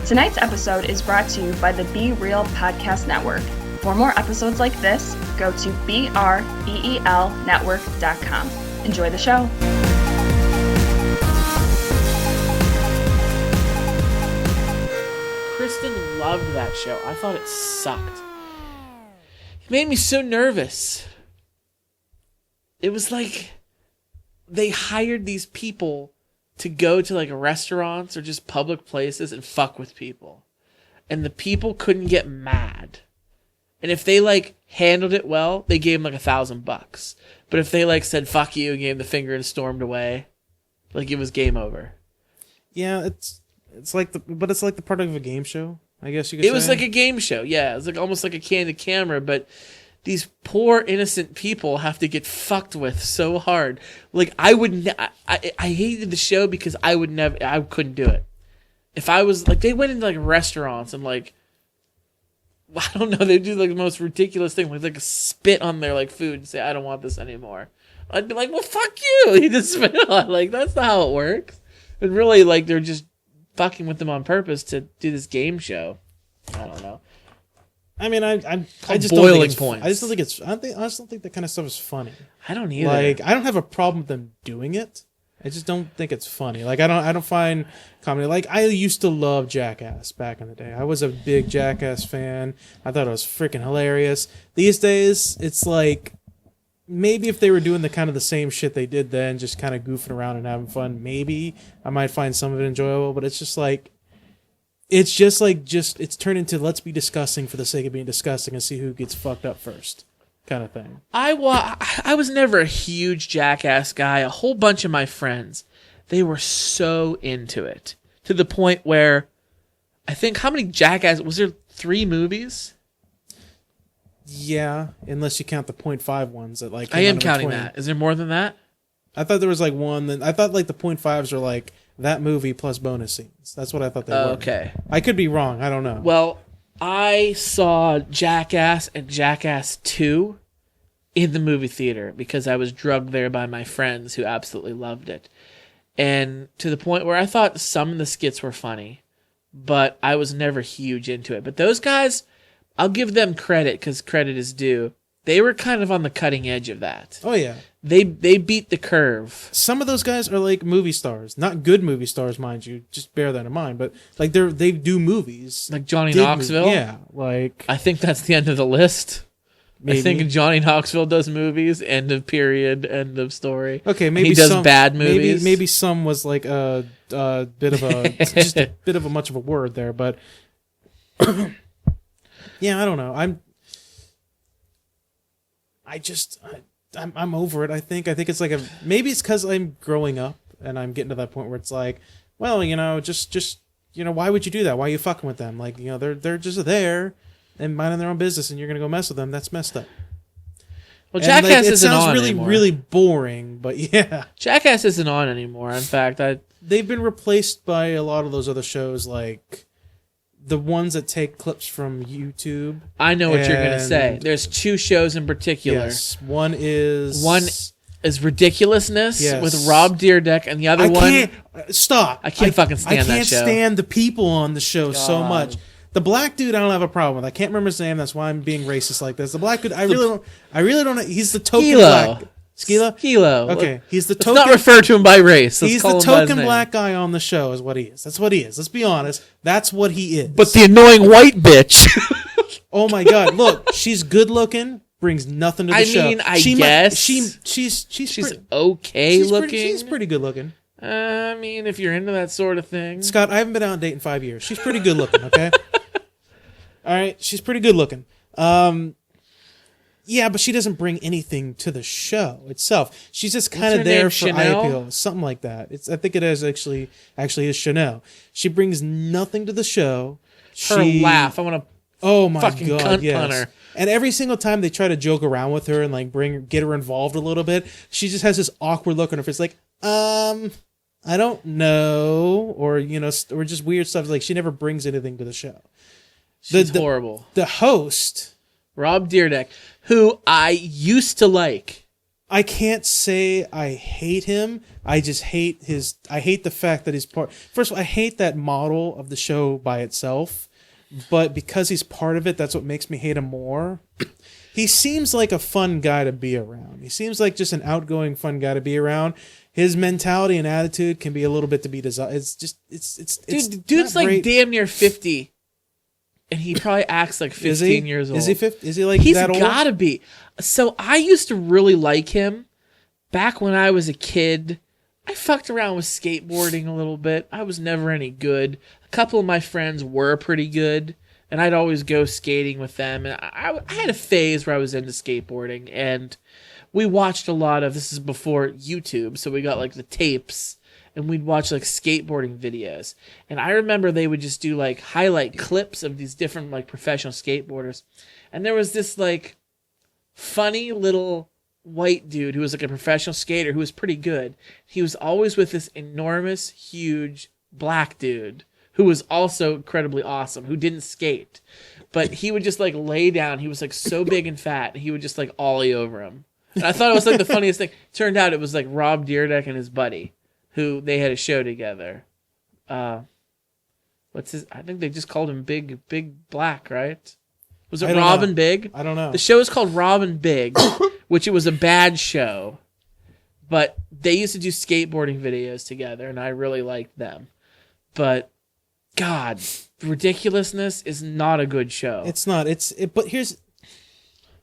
Tonight's episode is brought to you by the Be Real Podcast Network. For more episodes like this, go to BREELnetwork.com. Enjoy the show. Kristen loved that show. I thought it sucked. It made me so nervous. It was like they hired these people to go to like restaurants or just public places and fuck with people. And the people couldn't get mad. And if they like handled it well, they gave them like $1,000. But if they like said fuck you and gave them the finger and stormed away, like it was game over. Yeah, it's like the part of a game show, I guess you could say. It was like a game show, yeah. It was like almost like a candid camera, but these poor innocent people have to get fucked with so hard. Like I hated the show because I couldn't do it. If I was like, they went into like restaurants and like, I don't know, they do like the most ridiculous thing, like spit on their like food and say, I don't want this anymore. I'd be like, well, fuck you. You just spit on. Like that's not how it works. And really, like they're just fucking with them on purpose to do this game show. I don't know. I mean, I just boiling don't points. I just don't think it's. I just don't think that kind of stuff is funny. I don't either. Like, I don't have a problem with them doing it. I just don't think it's funny. Like, I don't find comedy. Like, I used to love Jackass back in the day. I was a big Jackass fan. I thought it was freaking hilarious. These days, it's like maybe if they were doing the kind of the same shit they did then, just kind of goofing around and having fun, maybe I might find some of it enjoyable. But it's just like. It's turned into let's be disgusting for the sake of being disgusting and see who gets fucked up first, kind of thing. I was never a huge Jackass guy. A whole bunch of my friends, they were so into it to the point where I think how many Jackass was there? 3 movies? Yeah, unless you count the .5 ones that like. I am counting that. Is there more than that? I thought there was like one. I thought like the .5s are like. That movie plus bonus scenes. That's what I thought they were. Okay. I could be wrong. I don't know. Well, I saw Jackass and Jackass 2 in the movie theater because I was drugged there by my friends who absolutely loved it. And to the point where I thought some of the skits were funny, but I was never huge into it. But those guys, I'll give them credit because credit is due. They were kind of on the cutting edge of that. Oh, yeah. They beat the curve. Some of those guys are like movie stars. Not good movie stars, mind you. Just bear that in mind. But like they do movies. Like Johnny Knoxville? Yeah. Like I think that's the end of the list. Maybe. I think Johnny Knoxville does movies, end of period, end of story. Okay, maybe he does bad movies. Maybe some was like a bit of a just a bit of a much of a word there, but yeah, I don't know. I'm over it. I think it's like maybe it's because I'm growing up and I'm getting to that point where it's like, well, just why would you do that? Why are you fucking with them? Like, they're just there and minding their own business, and you're gonna go mess with them. That's messed up. Well, Jackass isn't on really, anymore. Really boring, but yeah, Jackass isn't on anymore. In fact, they've been replaced by a lot of those other shows, like the ones that take clips from YouTube. I know what you're gonna say. There's 2 shows in particular. Yes, one is Ridiculousness with Rob Dyrdek, and the other one. Stop! I can't fucking stand that show. I can't stand the people on the show so much. The black dude, I don't have a problem with. I can't remember his name. That's why I'm being racist like this. The black dude, I really don't know. He's the token black. Skilo. Okay, he's the token. Let's not refer to him by race. He's the token black guy on the show. Is what he is. That's what he is. Let's be honest. That's what he is. But the annoying white bitch. Oh my god! Look, she's good looking. Brings nothing to the show. I guess she's okay looking. She's pretty good looking. I mean, if you're into that sort of thing, Scott, I haven't been out on a date in 5 years. She's pretty good looking. Okay. All right, she's pretty good looking. Yeah, but she doesn't bring anything to the show itself. She's just kind of there for eye appeal, something like that. I think it is actually is Chanel. She brings nothing to the show. Her laugh, I want to. Oh my fucking god! cunt Yes. punter. And every single time they try to joke around with her and like get her involved a little bit, she just has this awkward look on her face, like I don't know, or or just weird stuff. Like she never brings anything to the show. She's horrible. The host, Rob Dyrdek, who I used to like I can't say I hate him. I just hate I hate the fact that he's part. First of all, I hate that model of the show by itself, but because he's part of it, that's what makes me hate him more. He seems like a fun guy to be around. He seems like just an outgoing, fun guy to be around. His mentality and attitude can be a little bit to be desired. It's just, it's dude's like great. damn near 50. And he probably acts like 15 years old. Is he 50? Is he like He's that old? gotta be. So I used to really like him back when I was a kid. I fucked around with skateboarding a little bit. I was never any good. A couple of my friends were pretty good, and I'd always go skating with them. And I had a phase where I was into skateboarding, and we watched a lot of, this is before YouTube, so we got like the tapes, and we'd watch like skateboarding videos. And I remember they would just do like highlight clips of these different like professional skateboarders. And there was this like funny little white dude who was like a professional skater who was pretty good. He was always with this enormous, huge black dude who was also incredibly awesome, who didn't skate. But he would just like lay down. He was like so big and fat, and he would just like ollie over him. And I thought it was like the funniest thing. Turned out it was like Rob Dyrdek and his buddy, who they had a show together. What's his? I think they just called him Big Black, right? Was it Rob and Big? I don't know. The show is called Rob and Big, which it was a bad show, but they used to do skateboarding videos together, and I really liked them. But God, Ridiculousness is not a good show. It's not. But here's,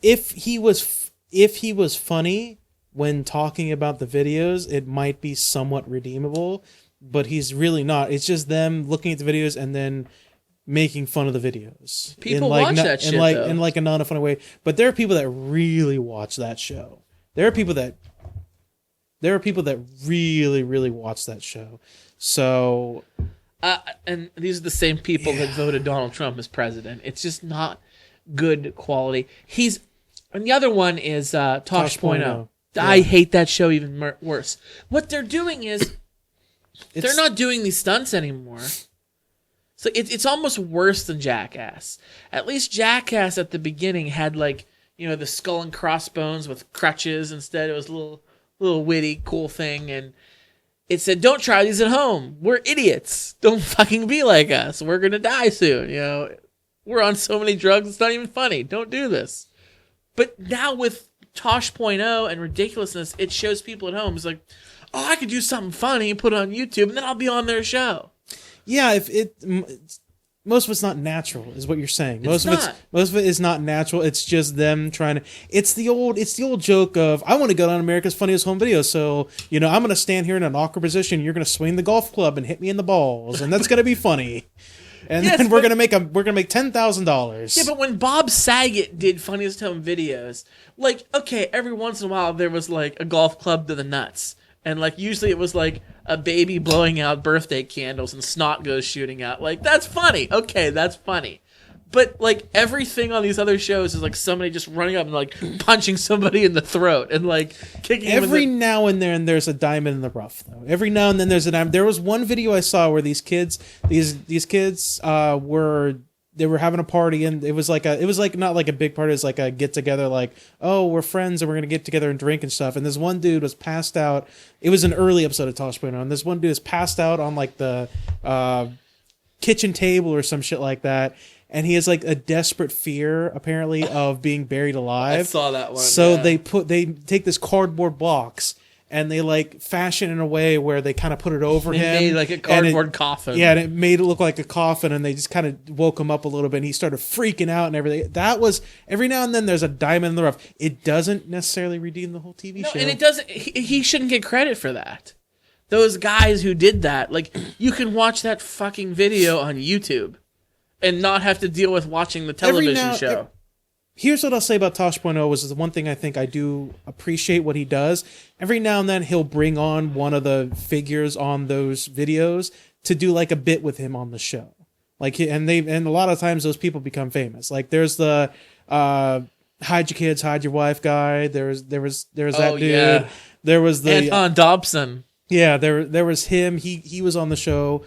if he was funny when talking about the videos, it might be somewhat redeemable, but he's really not. It's just them looking at the videos and then making fun of the videos. People watch that shit, though. In like a not a funny way. But there are people that really watch that show. There are people that really, really watch that show. So, and these are the same people that voted Donald Trump as president. It's just not good quality. And the other one is Tosh.0. Yeah. I hate that show even worse. What they're doing is they're not doing these stunts anymore. So it's almost worse than Jackass. At least Jackass at the beginning had like, you know, the skull and crossbones with crutches instead. It was a little witty, cool thing, and it said, "Don't try these at home. We're idiots. Don't fucking be like us. We're gonna die soon. You know, we're on so many drugs. It's not even funny. Don't do this." But now with Tosh.0 and Ridiculousness, it shows people at home. It's like, oh, I could do something funny, put it on YouTube, and then I'll be on their show. Yeah, most of it's not natural, is what you're saying. Most of it is not natural. It's just them trying to. It's the old joke of, I want to go on America's Funniest Home Videos, so I'm going to stand here in an awkward position. You're going to swing the golf club and hit me in the balls, and that's going to be funny. And then we're gonna make $10,000. Yeah, but when Bob Saget did Funniest Home Videos, like, okay, every once in a while there was like a golf club to the nuts, and like usually it was like a baby blowing out birthday candles and snot goes shooting out. Like, that's funny. Okay, that's funny. But like everything on these other shows is like somebody just running up and like punching somebody in the throat and like kicking them. Every now and then there's a diamond in the rough, though. Every now and then there's a diamond. There was one video I saw where these kids were having a party, and it was like not like a big party. It was like a get together, like, oh, we're friends and we're gonna get together and drink and stuff. And this one dude was passed out. It was an early episode of Tosh.0, and this one dude is passed out on like the kitchen table or some shit like that. And he has like a desperate fear, apparently, of being buried alive. I saw that one. So they take this cardboard box and they like fashion in a way where they kind of put it over him. They made like a cardboard coffin. Yeah, and it made it look like a coffin, and they just kind of woke him up a little bit, and he started freaking out and everything. That was, every now and then there's a diamond in the rough. It doesn't necessarily redeem the whole TV show. And it doesn't. He shouldn't get credit for that. Those guys who did that, like, you can watch that fucking video on YouTube and not have to deal with watching the television show. Here's what I'll say about Tosh.0 was the one thing I think I do appreciate what he does. Every now and then he'll bring on one of the figures on those videos to do like a bit with him on the show. Like, and a lot of times those people become famous. Like there's the hide your kids, hide your wife guy. There was that dude. Yeah. There was the Anton Dobson. Yeah, there was him. He was on the show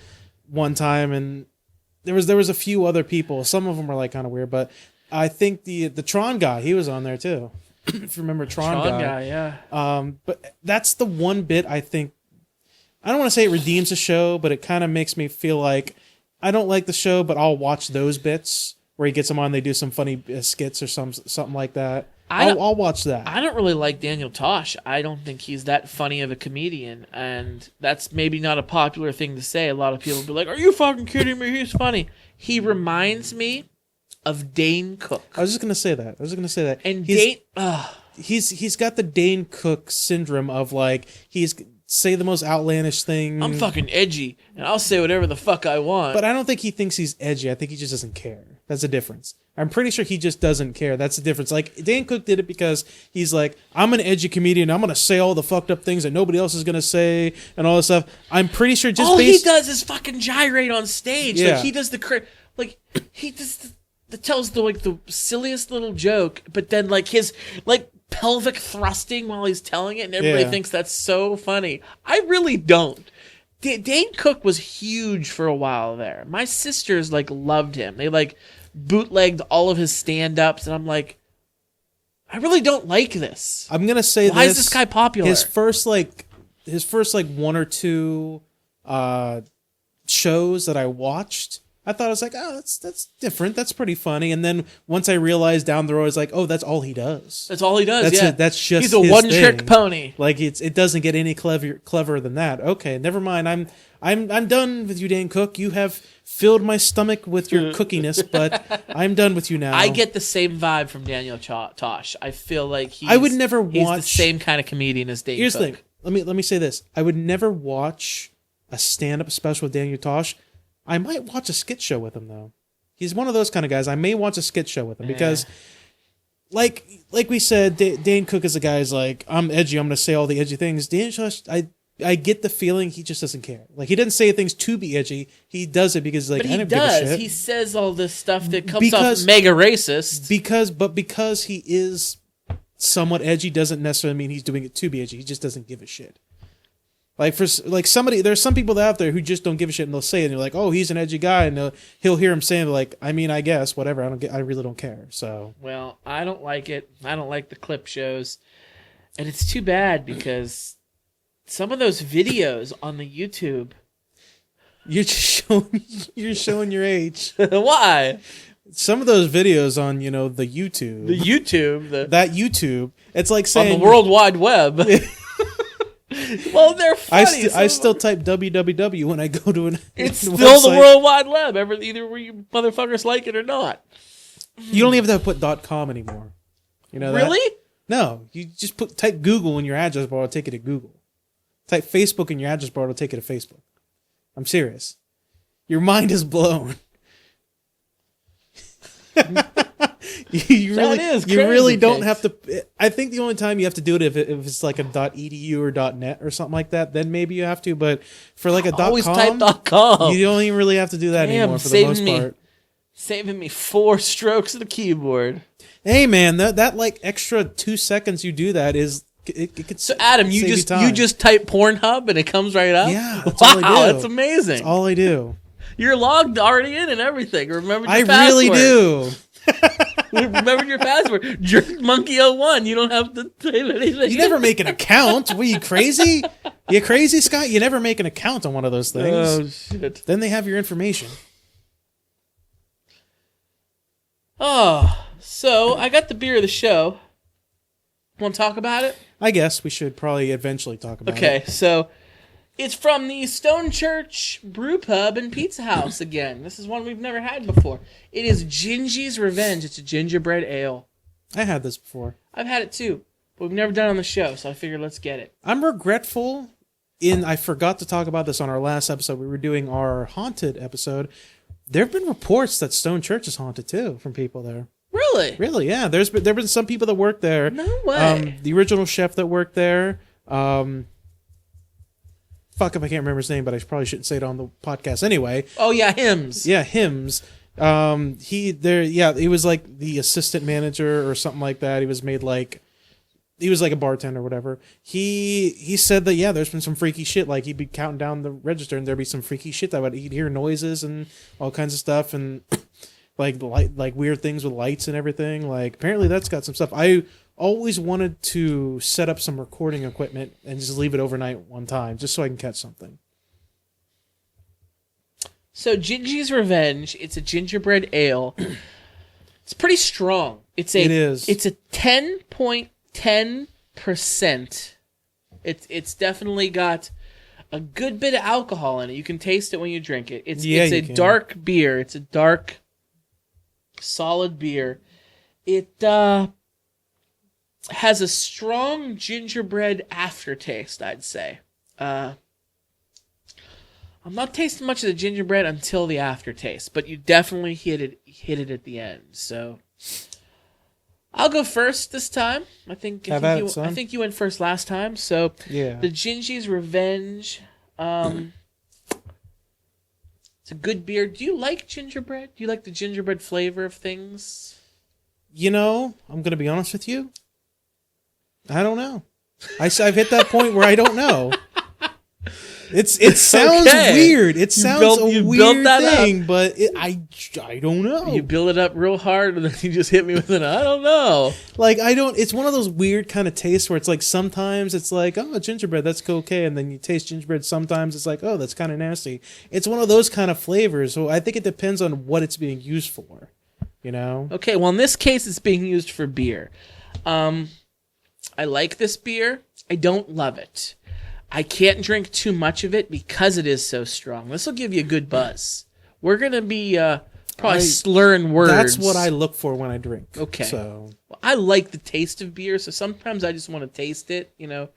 one time, and there was a few other people. Some of them were like kind of weird, but I think the Tron guy, he was on there too. if you remember Tron guy. yeah. But that's the one bit I think, I don't want to say it redeems the show, but it kind of makes me feel like I don't like the show, but I'll watch those bits where he gets them on, they do some funny skits or something like that. I'll watch that. I don't really like Daniel Tosh. I don't think he's that funny of a comedian, and that's maybe not a popular thing to say. A lot of people will be like, "Are you fucking kidding me? He's funny." He reminds me of Dane Cook. I was just gonna say that. And he's got the Dane Cook syndrome of like he's say the most outlandish thing. I'm fucking edgy, and I'll say whatever the fuck I want. But I don't think he thinks he's edgy. I think he just doesn't care. That's the difference. I'm pretty sure he just doesn't care. That's the difference. Like, Dane Cook did it because he's like, I'm an edgy comedian. I'm going to say all the fucked up things that nobody else is going to say and all this stuff. I'm pretty sure just all he does is fucking gyrate on stage. Yeah. Like, he does he just tells the silliest little joke, but then, like, his, like, pelvic thrusting while he's telling it, and everybody thinks that's so funny. I really don't. Dane Cook was huge for a while there. My sisters, like, loved him. They, like, bootlegged all of his stand-ups, and I'm like, I really don't like this. I'm gonna say why is this guy popular? His first one or two shows that I watched, I thought I was like, oh, that's different. That's pretty funny. And then once I realized down the road, I was like, oh, that's all he does. That's all he does. That's yeah, it. That's just he's a his one-trick thing. pony. Like it doesn't get any cleverer than that. Okay, never mind. I'm done with you, Dane Cook. You have filled my stomach with your cookiness, but I'm done with you now. I get the same vibe from Daniel Tosh. I feel like he's the same kind of comedian as Dane Cook. Here's the thing. Let me say this. I would never watch a stand-up special with Daniel Tosh. I might watch a skit show with him though. He's one of those kind of guys. I may watch a skit show with him because, like we said, Dane Cook is a guy who's like, I'm edgy. I'm going to say all the edgy things. Daniel Tosh, I get the feeling he just doesn't care. Like he doesn't say things to be edgy. He does it because like I don't give a shit. He says all this stuff that comes off mega racist. Because he is somewhat edgy doesn't necessarily mean he's doing it to be edgy. He just doesn't give a shit. Like there's some people out there who just don't give a shit and they'll say it and you're like, oh, he's an edgy guy, and he'll hear him saying like, I mean, I guess whatever. I really don't care. So well, I don't like it. I don't like the clip shows, and it's too bad because some of those videos on the YouTube, you're showing your age. Why? Some of those videos on the YouTube, that YouTube, it's like saying on the World Wide Web. Well, they're funny. I still type www when I go to an. It's still website. The World Wide Web. Either you motherfuckers like it or not. You don't even have to put .com anymore. You know that? Really? No, you just type Google in your address bar. It'll take you to Google. Type Facebook in your address bar. It'll take you to Facebook. I'm serious. Your mind is blown. You really don't have to. I think the only time you have to do it if it's like a .edu or .net or something like that, then maybe you have to. But for like a always .com, type .com. You don't even really have to do that anymore for the most part. Saving me 4 strokes of the keyboard. Hey man, that like extra 2 seconds you do that is it could. So Adam, you just type Pornhub and it comes right up. Yeah, that's all I do. That's amazing. That's all I do. You're logged already in and everything. Remember your password. I really do. Remember your password. JerkMonkey01. You don't have to type anything. You never make an account. Were you crazy? You crazy, Scott? You never make an account on one of those things. Oh, shit. Then they have your information. Oh, so I got the beer of the show. Want to talk about it? I guess we should probably eventually talk about it. Okay, so it's from the Stone Church Brew Pub and Pizza House again. This is one we've never had before. It is Gingy's Revenge. It's a gingerbread ale. I had this before. I've had it too, but we've never done it on the show, so I figured let's get it. I'm regretful I forgot to talk about this on our last episode. We were doing our haunted episode. There have been reports that Stone Church is haunted too from people there. Really? Really, yeah. There've been some people that work there. No way. The original chef that worked there. Fuck if I can't remember his name, but I probably shouldn't say it on the podcast anyway. Oh yeah, Hims. Yeah, Hims. He was like the assistant manager or something like that. He was like a bartender or whatever. He said that there's been some freaky shit. Like he'd be counting down the register and there'd be some freaky shit that he'd hear noises and all kinds of stuff and like weird things with lights and everything. Like apparently that's got some stuff. I always wanted to set up some recording equipment and just leave it overnight one time, just so I can catch something. So Gingy's Revenge, it's a gingerbread ale. It's pretty strong. It is. It's a 10.10%. It's definitely got a good bit of alcohol in it. You can taste it when you drink it. It's a dark beer. It's a dark, solid beer. It has a strong gingerbread aftertaste, I'd say. I'm not tasting much of the gingerbread until the aftertaste, but you definitely hit it at the end. So I'll go first this time. I think you went first last time. So yeah. The Gingy's Revenge. It's a good beer. Do you like gingerbread? Do you like the gingerbread flavor of things? You know, I'm going to be honest with you. I don't know. I've hit that point where I don't know. It sounds weird. It sounds a weird thing, but I don't know. You build it up real hard, and then you just hit me with I don't know. Like, it's one of those weird kind of tastes where it's like sometimes it's like, oh, gingerbread, that's okay. And then you taste gingerbread. Sometimes it's like, oh, that's kind of nasty. It's one of those kind of flavors. So I think it depends on what it's being used for, you know? Okay, well, in this case, it's being used for beer. I like this beer. I don't love it. I can't drink too much of it because it is so strong. This will give you a good buzz. We're going to be probably slurring words. That's what I look for when I drink. Okay. So well, I like the taste of beer, so sometimes I just want to taste it, you know,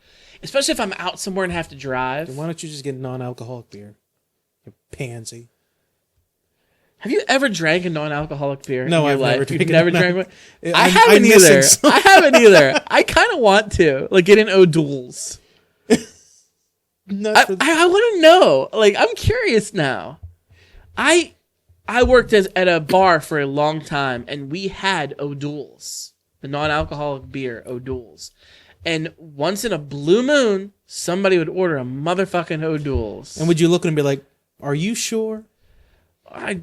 especially if I'm out somewhere and have to drive. Then why don't you just get non-alcoholic beer? You pansy. Have you ever drank a non-alcoholic beer? No, in your life? Never. You've never drank one? I haven't either. I haven't either. I kind of want to. Like, get an O'Doul's. I want to know. Like, I'm curious now. I worked at a bar for a long time, and we had O'Doul's, the non-alcoholic beer, O'Doul's. And once in a blue moon, somebody would order a motherfucking O'Doul's. And would you look at them and be like, "Are you sure?" I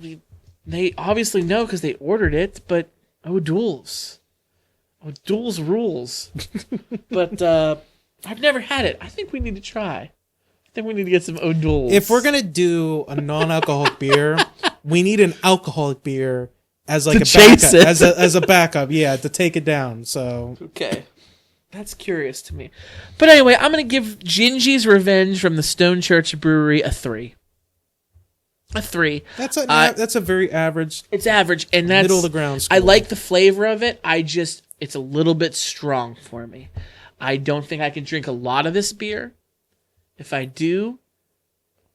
mean, they obviously know because they ordered it, but O'Doul's rules. But I've never had it. I think we need to try. I think we need to get some O'Doul's. If we're gonna do a non-alcoholic beer, we need an alcoholic beer as like a backup, as a backup, yeah, to take it down. So okay, that's curious to me. But anyway, I'm gonna give Gingy's Revenge from the Stone Church Brewery a 3. A 3. That's a very average. It's average, and that's middle of the ground score. I like the flavor of it. It's a little bit strong for me. I don't think I can drink a lot of this beer. If I do,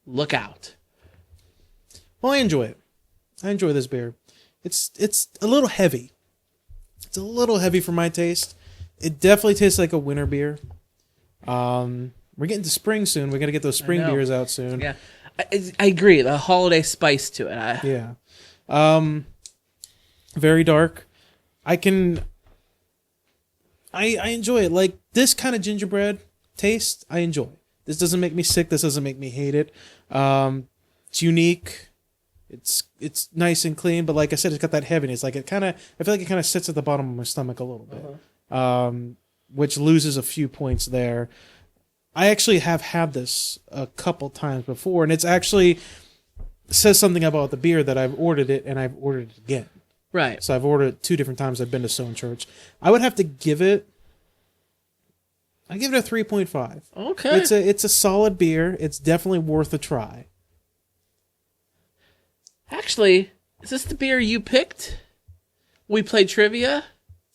look out. Well, I enjoy it. I enjoy this beer. It's a little heavy. It's a little heavy for my taste. It definitely tastes like a winter beer. We're getting to spring soon. We're gonna get those spring beers out soon. Yeah, I agree. The holiday spice to it. Yeah. Very dark. I enjoy it. Like, this kind of gingerbread taste, I enjoy. This doesn't make me sick. This doesn't make me hate it. It's unique. It's nice and clean, but like I said, it's got that heaviness. Like, I feel like it kind of sits at the bottom of my stomach a little bit, which loses a few points there. I actually have had this a couple times before, and it's actually says something about the beer that I've ordered it and I've ordered it again. Right. So I've ordered it 2 different times. I've been to Stone Church. I would have to give it. I give it a 3.5. Okay. It's a solid beer. It's definitely worth a try. Actually, is this the beer you picked? We played trivia.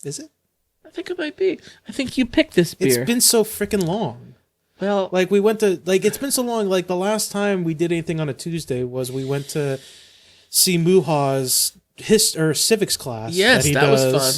Is it? I think it might be. I think you picked this beer. It's been so freaking long. Well, like we went to it's been so long. Like, the last time we did anything on a Tuesday was we went to see Muha's civics class. Yes, that was fun.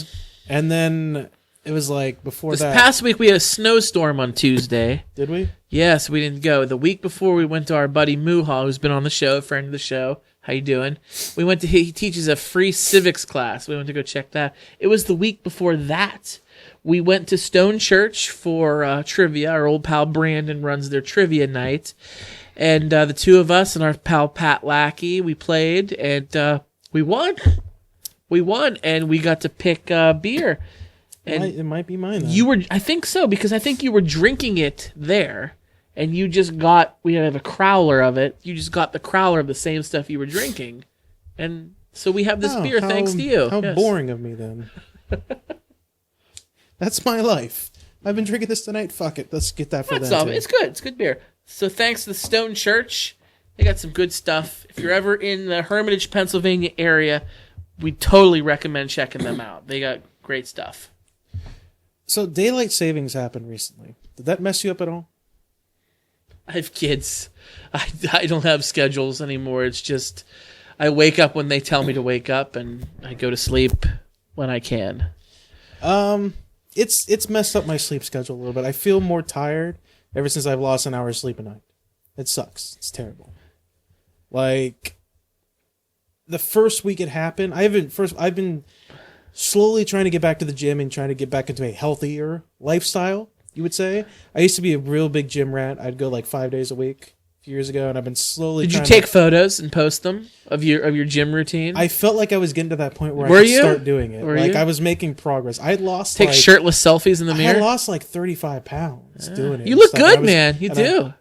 And then it was like before this past week we had a snowstorm on Tuesday. Did we? Yes, we didn't go. The week before we went to our buddy Muha, who's been on the show, friend of the show. How you doing? He teaches a free civics class. We went to go check that. It was the week before that. We went to Stone Church for trivia. Our old pal Brandon runs their trivia night. And the two of us and our pal Pat Lackey, we played, and we won. We won, and we got to pick beer. And It might be mine. Then. you were, I think so, because I think you were drinking it there, and you just got, we have a crowler of it. You just got the crowler of the same stuff you were drinking. And so we have this beer thanks to you. How Yes. boring of me then. That's my life. I've been drinking this tonight. Fuck it. Let's get that for That's them all. too. It's good. It's good beer. So thanks to the Stone Church. They got some good stuff. If you're ever in the Hermitage, Pennsylvania area, we totally recommend checking them out. They got great stuff. So daylight savings happened recently. Did that mess you up at all? I have kids. I don't have schedules anymore. It's just I wake up when they tell me to wake up, and I go to sleep when I can. It's messed up my sleep schedule a little bit. I feel more tired ever since I've lost an hour's sleep a night. It sucks. It's terrible. Like the first week it happened, I've been slowly trying to get back to the gym and trying to get back into a healthier lifestyle, you would say. I used to be a real big gym rat. I'd go like 5 days a week a few years ago, and I've been slowly Did you trying take to, photos and post them of your gym routine? I felt like I was getting to that point where Were I could you? start doing it. Were like you? I was making progress. I had lost Take like, shirtless selfies in the I mirror. had lost like 35 pounds doing it. You and look stuff. good, I was- man. You and do.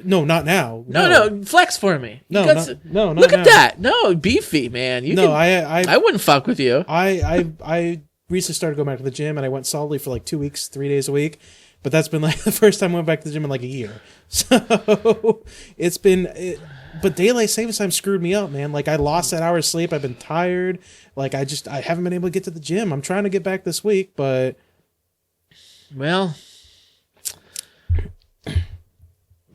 No, not now. No, flex for me. No, You got not- some- no, not Look at now. that. No, beefy, man. You No, can, I wouldn't fuck with you. I recently started going back to the gym, and I went solidly for like 2 weeks, 3 days a week. But that's been like the first time I went back to the gym in like a year. So it's been. But daylight savings time screwed me up, man. Like I lost that hour of sleep. I've been tired. Like I haven't been able to get to the gym. I'm trying to get back this week, but Well,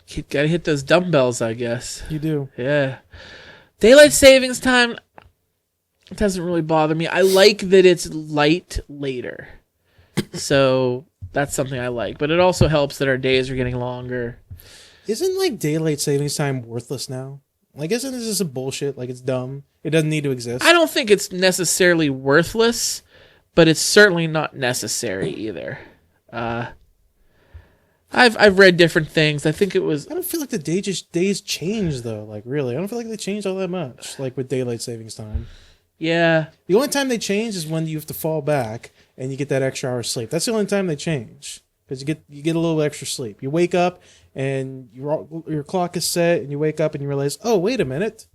you gotta hit those dumbbells, I guess. you do. Yeah. Daylight savings time, it doesn't really bother me. I like that it's light later. So that's something I like. But it also helps that our days are getting longer. Isn't like daylight savings time worthless now? Like, isn't this just a bullshit? Like, it's dumb. It doesn't need to exist. I don't think it's necessarily worthless, but it's certainly not necessary either. I've read different things. I think it was I don't feel like the days change though. Like, really, I don't feel like they change all that much. Like with daylight savings time, yeah. the only time they change is when you have to fall back and you get that extra hour of sleep. That's the only time they change because you get a little extra sleep. You wake up and your clock is set, and you wake up and you realize, oh, wait a minute,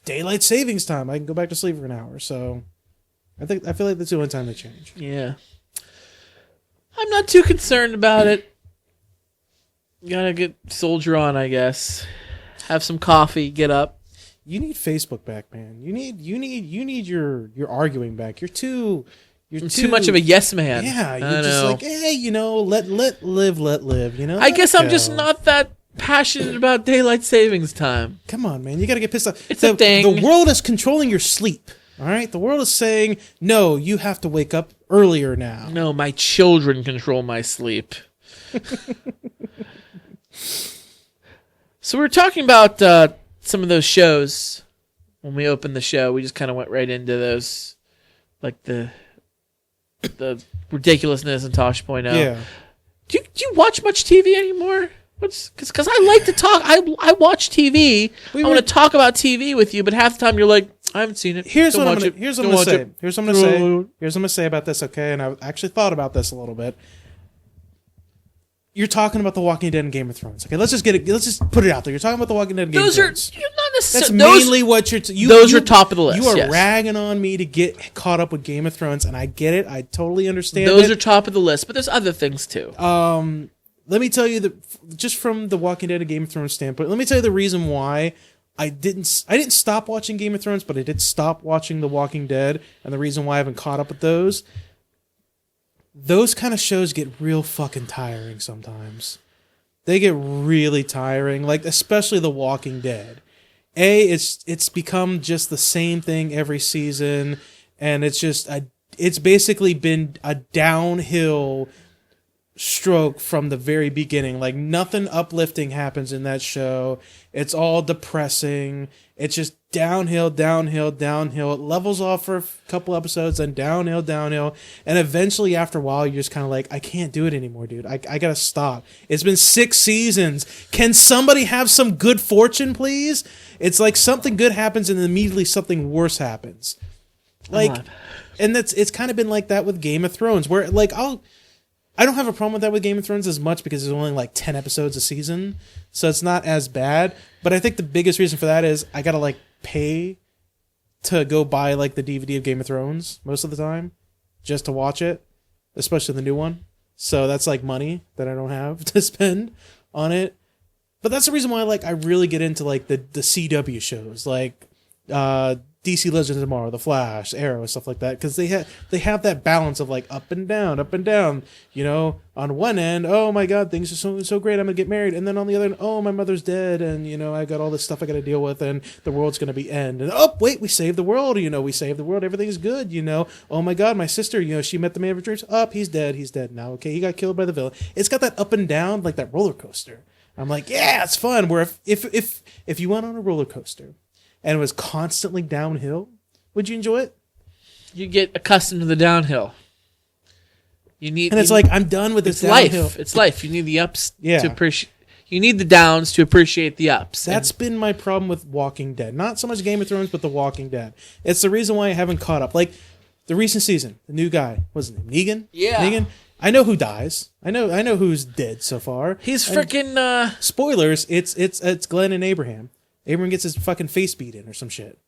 daylight savings time. I can go back to sleep for an hour. So I feel like that's the only time they change. Yeah. I'm not too concerned about it. Gotta get soldier on, I guess. Have some coffee, get up. You need Facebook back, man. You need your arguing back. You're too much of a yes man. Yeah, I you're just know. like, hey, let live, you know? I Let guess it I'm just go. not that passionate about daylight savings time. Come on, man. You got to get pissed off. It's a thing. The world is controlling your sleep. All right? The world is saying, no, you have to wake up earlier now. No, my children control my sleep. So we were talking about some of those shows when we opened the show. We just kind of went right into those, like the ridiculousness and Tosh.0. Yeah. Do you watch much TV anymore? Because I like to talk. I watch TV. I want to talk about TV with you, but half the time you're like, I haven't seen it. Here's Don't what I'm watch gonna, it. here's what Don't I'm watch gonna say. it. Here's what I'm gonna say. Here's what I'm gonna say about this, okay? And I actually thought about this a little bit. You're talking about The Walking Dead and Game of Thrones. Okay, let's just put it out there. You're talking about The Walking Dead and Game Those of are Thrones. you're not That's necessarily mainly what you're. those are top of the list, You are yes. ragging on me to get caught up with Game of Thrones, and I get it. I totally understand. Those it. are top of the list, but there's other things too. Let me tell you that just from the Walking Dead and Game of Thrones standpoint, let me tell you the reason why I didn't stop watching Game of Thrones, but I did stop watching The Walking Dead, and the reason why I haven't caught up with those kind of shows get real fucking tiring sometimes. They get really tiring, like especially The Walking Dead. It's become just the same thing every season, and it's basically been a downhill stroke from the very beginning. Like nothing uplifting happens in that show. It's all depressing. It's just downhill. It levels off for a couple episodes, then downhill. And eventually after a while, you're just kind of like, I can't do it anymore, dude. I gotta stop. It's been 6 seasons. Can somebody have some good fortune, please? It's like something good happens and then immediately something worse happens. Like, alive. and it's kind of been like that with Game of Thrones, where like I don't have a problem with that with Game of Thrones as much because there's only like 10 episodes a season, so it's not as bad. But I think the biggest reason for that is I gotta like pay to go buy like the DVD of Game of Thrones most of the time just to watch it, especially the new one. So that's like money that I don't have to spend on it. But that's the reason why like I really get into like the CW shows, like DC Legends of Tomorrow, The Flash, Arrow, stuff like that, because they have that balance of like up and down. You know, on one end, oh my God, things are so great, I'm gonna get married, and then on the other end, oh, my mother's dead, and you know I got all this stuff I got to deal with, and the world's gonna be end, and oh wait, we saved the world, everything's good, you know. Oh my God, my sister, you know, she met the man of her dreams. Up, he's dead now. Okay, he got killed by the villain. It's got that up and down, like that roller coaster. I'm like, yeah, it's fun. Where if you went on a roller coaster and it was constantly downhill, would you enjoy it? You get accustomed to the downhill. And it's like, I'm done with this downhill. It's life. You need the ups Yeah. to appreciate. You need the downs to appreciate the ups. That's been my problem with Walking Dead. Not so much Game of Thrones, but The Walking Dead. It's the reason why I haven't caught up. Like the recent season, the new guy, what's his name? Negan? Yeah. Negan. I know who dies. I know who's dead so far. He's freaking. Spoilers. It's Glenn and Abraham. Abraham gets his fucking face beat in or some shit.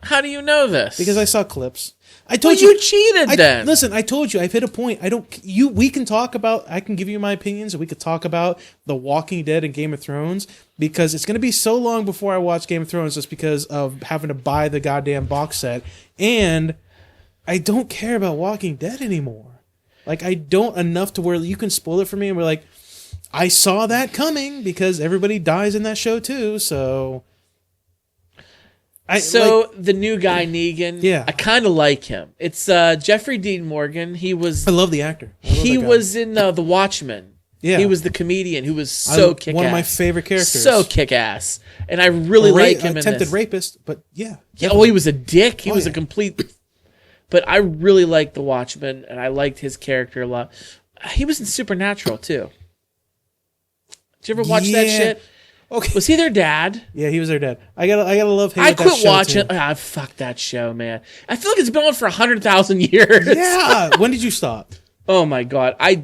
How do you know this? Because I saw clips. I told you cheated then. Listen, I told you. I've hit a point. We can talk about. I can give you my opinions, and we could talk about The Walking Dead and Game of Thrones, because it's going to be so long before I watch Game of Thrones, just because of having to buy the goddamn box set, and I don't care about Walking Dead anymore. Like, I don't enough to where you can spoil it for me, and we're like, I saw that coming because everybody dies in that show too. So. The new guy Negan, yeah, I kind of like him. It's Jeffrey Dean Morgan. I love the actor. He was in The Watchmen. Yeah, he was the comedian who was so kick-ass. One of my favorite characters. So kick-ass, and I really like him. Attempted rapist, but yeah. Yeah. Well, he was a dick. He was a complete. But I really liked The Watchmen, and I liked his character a lot. He was in Supernatural too. Did you ever watch that shit? Okay. Was he their dad? Yeah, he was their dad. I gotta love him. I quit watching. Fuck that show, man. I feel like it's been on for 100,000 years. Yeah. When did you stop? Oh my God. I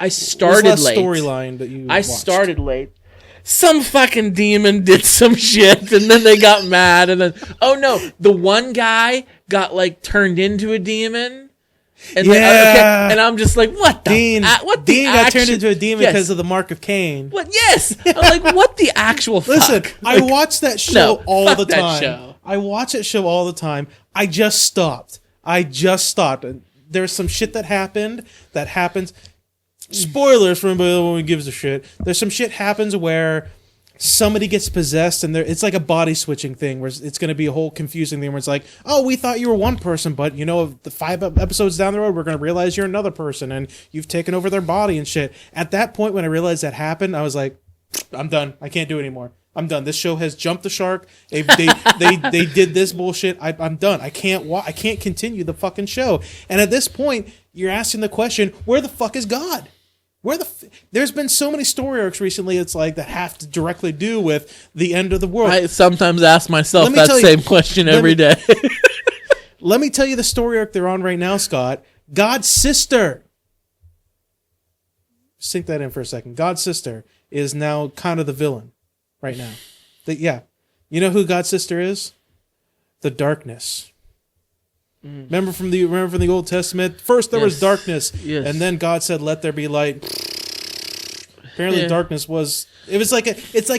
started late. Storyline that you. I started late. Some fucking demon did some shit, and then they got mad, and then the one guy got like turned into a demon. And and I'm just like, what the? Dean got turned into a demon because of the mark of Cain. What? Yes. I'm like, what the actual fuck? Listen, I watch that show all the time. That show. I watch that show all the time. I just stopped. And there's some shit that happens. Spoilers for anybody who gives a shit. There's some shit happens where somebody gets possessed, and it's like a body switching thing where it's going to be a whole confusing thing where it's like, oh, we thought you were one person, but you know, the 5 episodes down the road, we're going to realize you're another person, and you've taken over their body and shit. At that point, when I realized that happened, I was like, I'm done. I can't do it anymore. I'm done. This show has jumped the shark. They did this bullshit. I'm done. I can't continue the fucking show. And at this point, you're asking the question, where the fuck is God? There's been so many story arcs recently, it's like, that have to directly do with the end of the world. I sometimes ask myself that same question every day. Let me tell you the story arc they're on right now, Scott. God's sister. Sink that in for a second. God's sister is now kind of the villain right now. You know who God's sister is? The darkness. Remember from the Old Testament? First there was darkness, and then God said, "Let there be light." Apparently, darkness was. It's like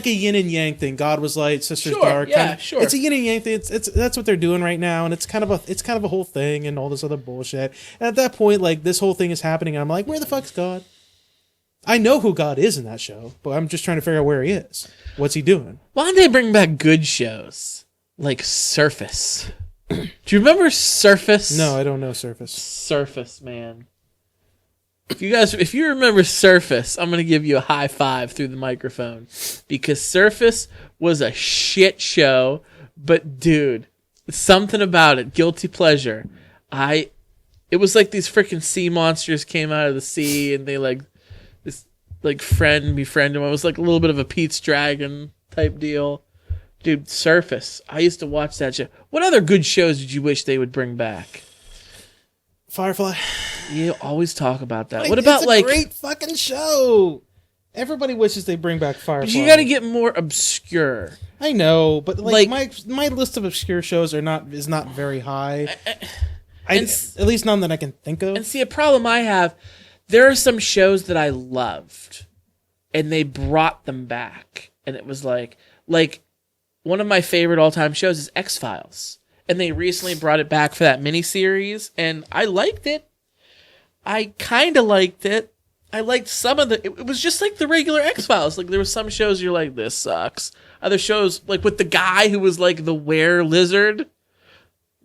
a yin and yang thing. God was light, sister's dark. Yeah, sure. It's a yin and yang thing. That's what they're doing right now, and it's kind of a whole thing and all this other bullshit. And at that point, like, this whole thing is happening, and I'm like, where the fuck's God? I know who God is in that show, but I'm just trying to figure out where he is. What's he doing? Why don't they bring back good shows like Surface? Do you remember Surface? No, I don't know Surface. Surface, man. If you remember Surface, I'm gonna give you a high five through the microphone, because Surface was a shit show, but dude, something about it, guilty pleasure. It was like these freaking sea monsters came out of the sea, and they befriend him. It was like a little bit of a Pete's Dragon type deal. Dude, Surface. I used to watch that show. What other good shows did you wish they would bring back? Firefly. You always talk about that. Like, What about it's a great fucking show? Everybody wishes they bring back Firefly. You got to get more obscure. I know, but like my list of obscure shows is not very high. At least none that I can think of. And see, a problem I have, there are some shows that I loved, and they brought them back, and it was like one of my favorite all-time shows is X-Files, and they recently brought it back for that miniseries, and I liked it. I kind of liked it. I liked some of the... It was just like the regular X-Files. Like, there were some shows you're like, this sucks. Other shows, like with the guy who was like the were-lizard.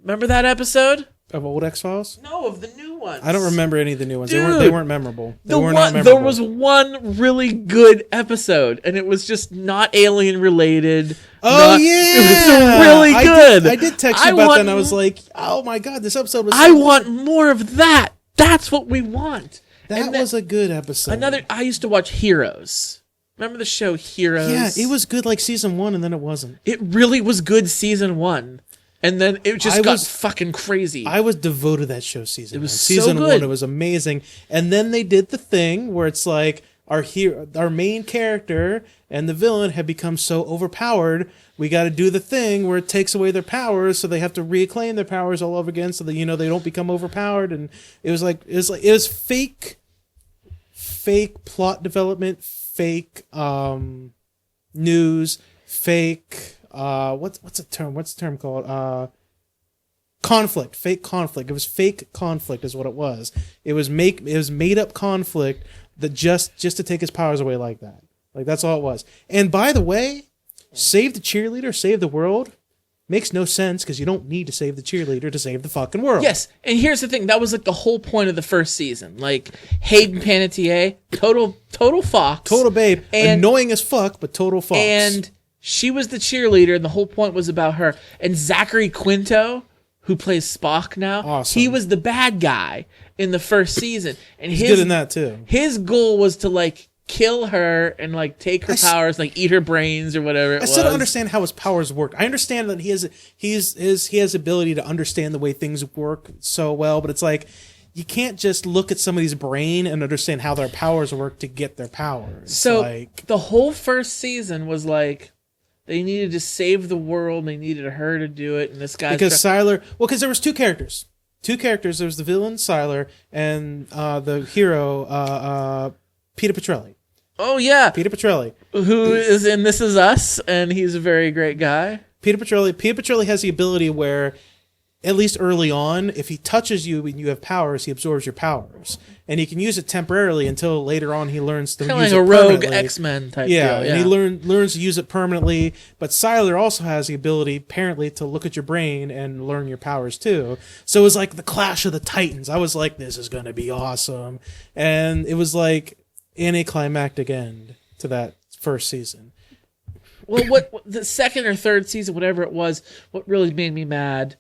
Remember that episode? Of old X-Files? No, of the new ones. I don't remember any of the new ones. Dude, they weren't memorable. They were not memorable. There was one really good episode, and it was just not alien related. Oh, yeah! It was really good. I did text you about that, and I was like, oh my god, this episode was I want more of that. That's what we want. That was a good episode. I used to watch Heroes. Remember the show Heroes? Yeah, it was good like season 1, and then it wasn't. It really was good season 1. And then it just got fucking crazy. I was devoted to that show season 1. It was season 1, it was amazing. And then they did the thing where it's like our main character and the villain have become so overpowered, we got to do the thing where it takes away their powers, so they have to reclaim their powers all over again, so that they don't become overpowered. And it was fake plot development, fake news, fake what's the term called? Conflict, fake conflict. It was fake conflict, is what it was. It was made up conflict that just to take his powers away like that. Like that's all it was. And by the way, save the cheerleader, save the world makes no sense because you don't need to save the cheerleader to save the fucking world. Yes, and here's the thing: that was like the whole point of the first season. Like Hayden Panettiere, total fox, total babe, annoying as fuck, but total fox. And she was the cheerleader, and the whole point was about her. And Zachary Quinto, who plays Spock now, awesome. He was the bad guy in the first season. And he's good in that too. His goal was to like kill her and like take her powers, like eat her brains or whatever it was. I still don't understand how his powers work. I understand that he has ability to understand the way things work so well, but it's like you can't just look at somebody's brain and understand how their powers work to get their powers. So the whole first season was like they needed to save the world. They needed her to do it, and this guy because there was two characters. There was the villain Sylar and the hero Peter Petrelli. Oh yeah, Peter Petrelli, who is in This Is Us, and he's a very great guy. Peter Petrelli has the ability where, at least early on, if he touches you and you have powers, he absorbs your powers, and he can use it temporarily until later on he learns to use it permanently. Kind of like a rogue X-Men type deal. Yeah, and he learns to use it permanently. But Sylar also has the ability, apparently, to look at your brain and learn your powers too. So it was like the Clash of the Titans. I was like, this is going to be awesome, and it was like anticlimactic end to that first season. Well, what the second or third season, whatever it was, what really made me mad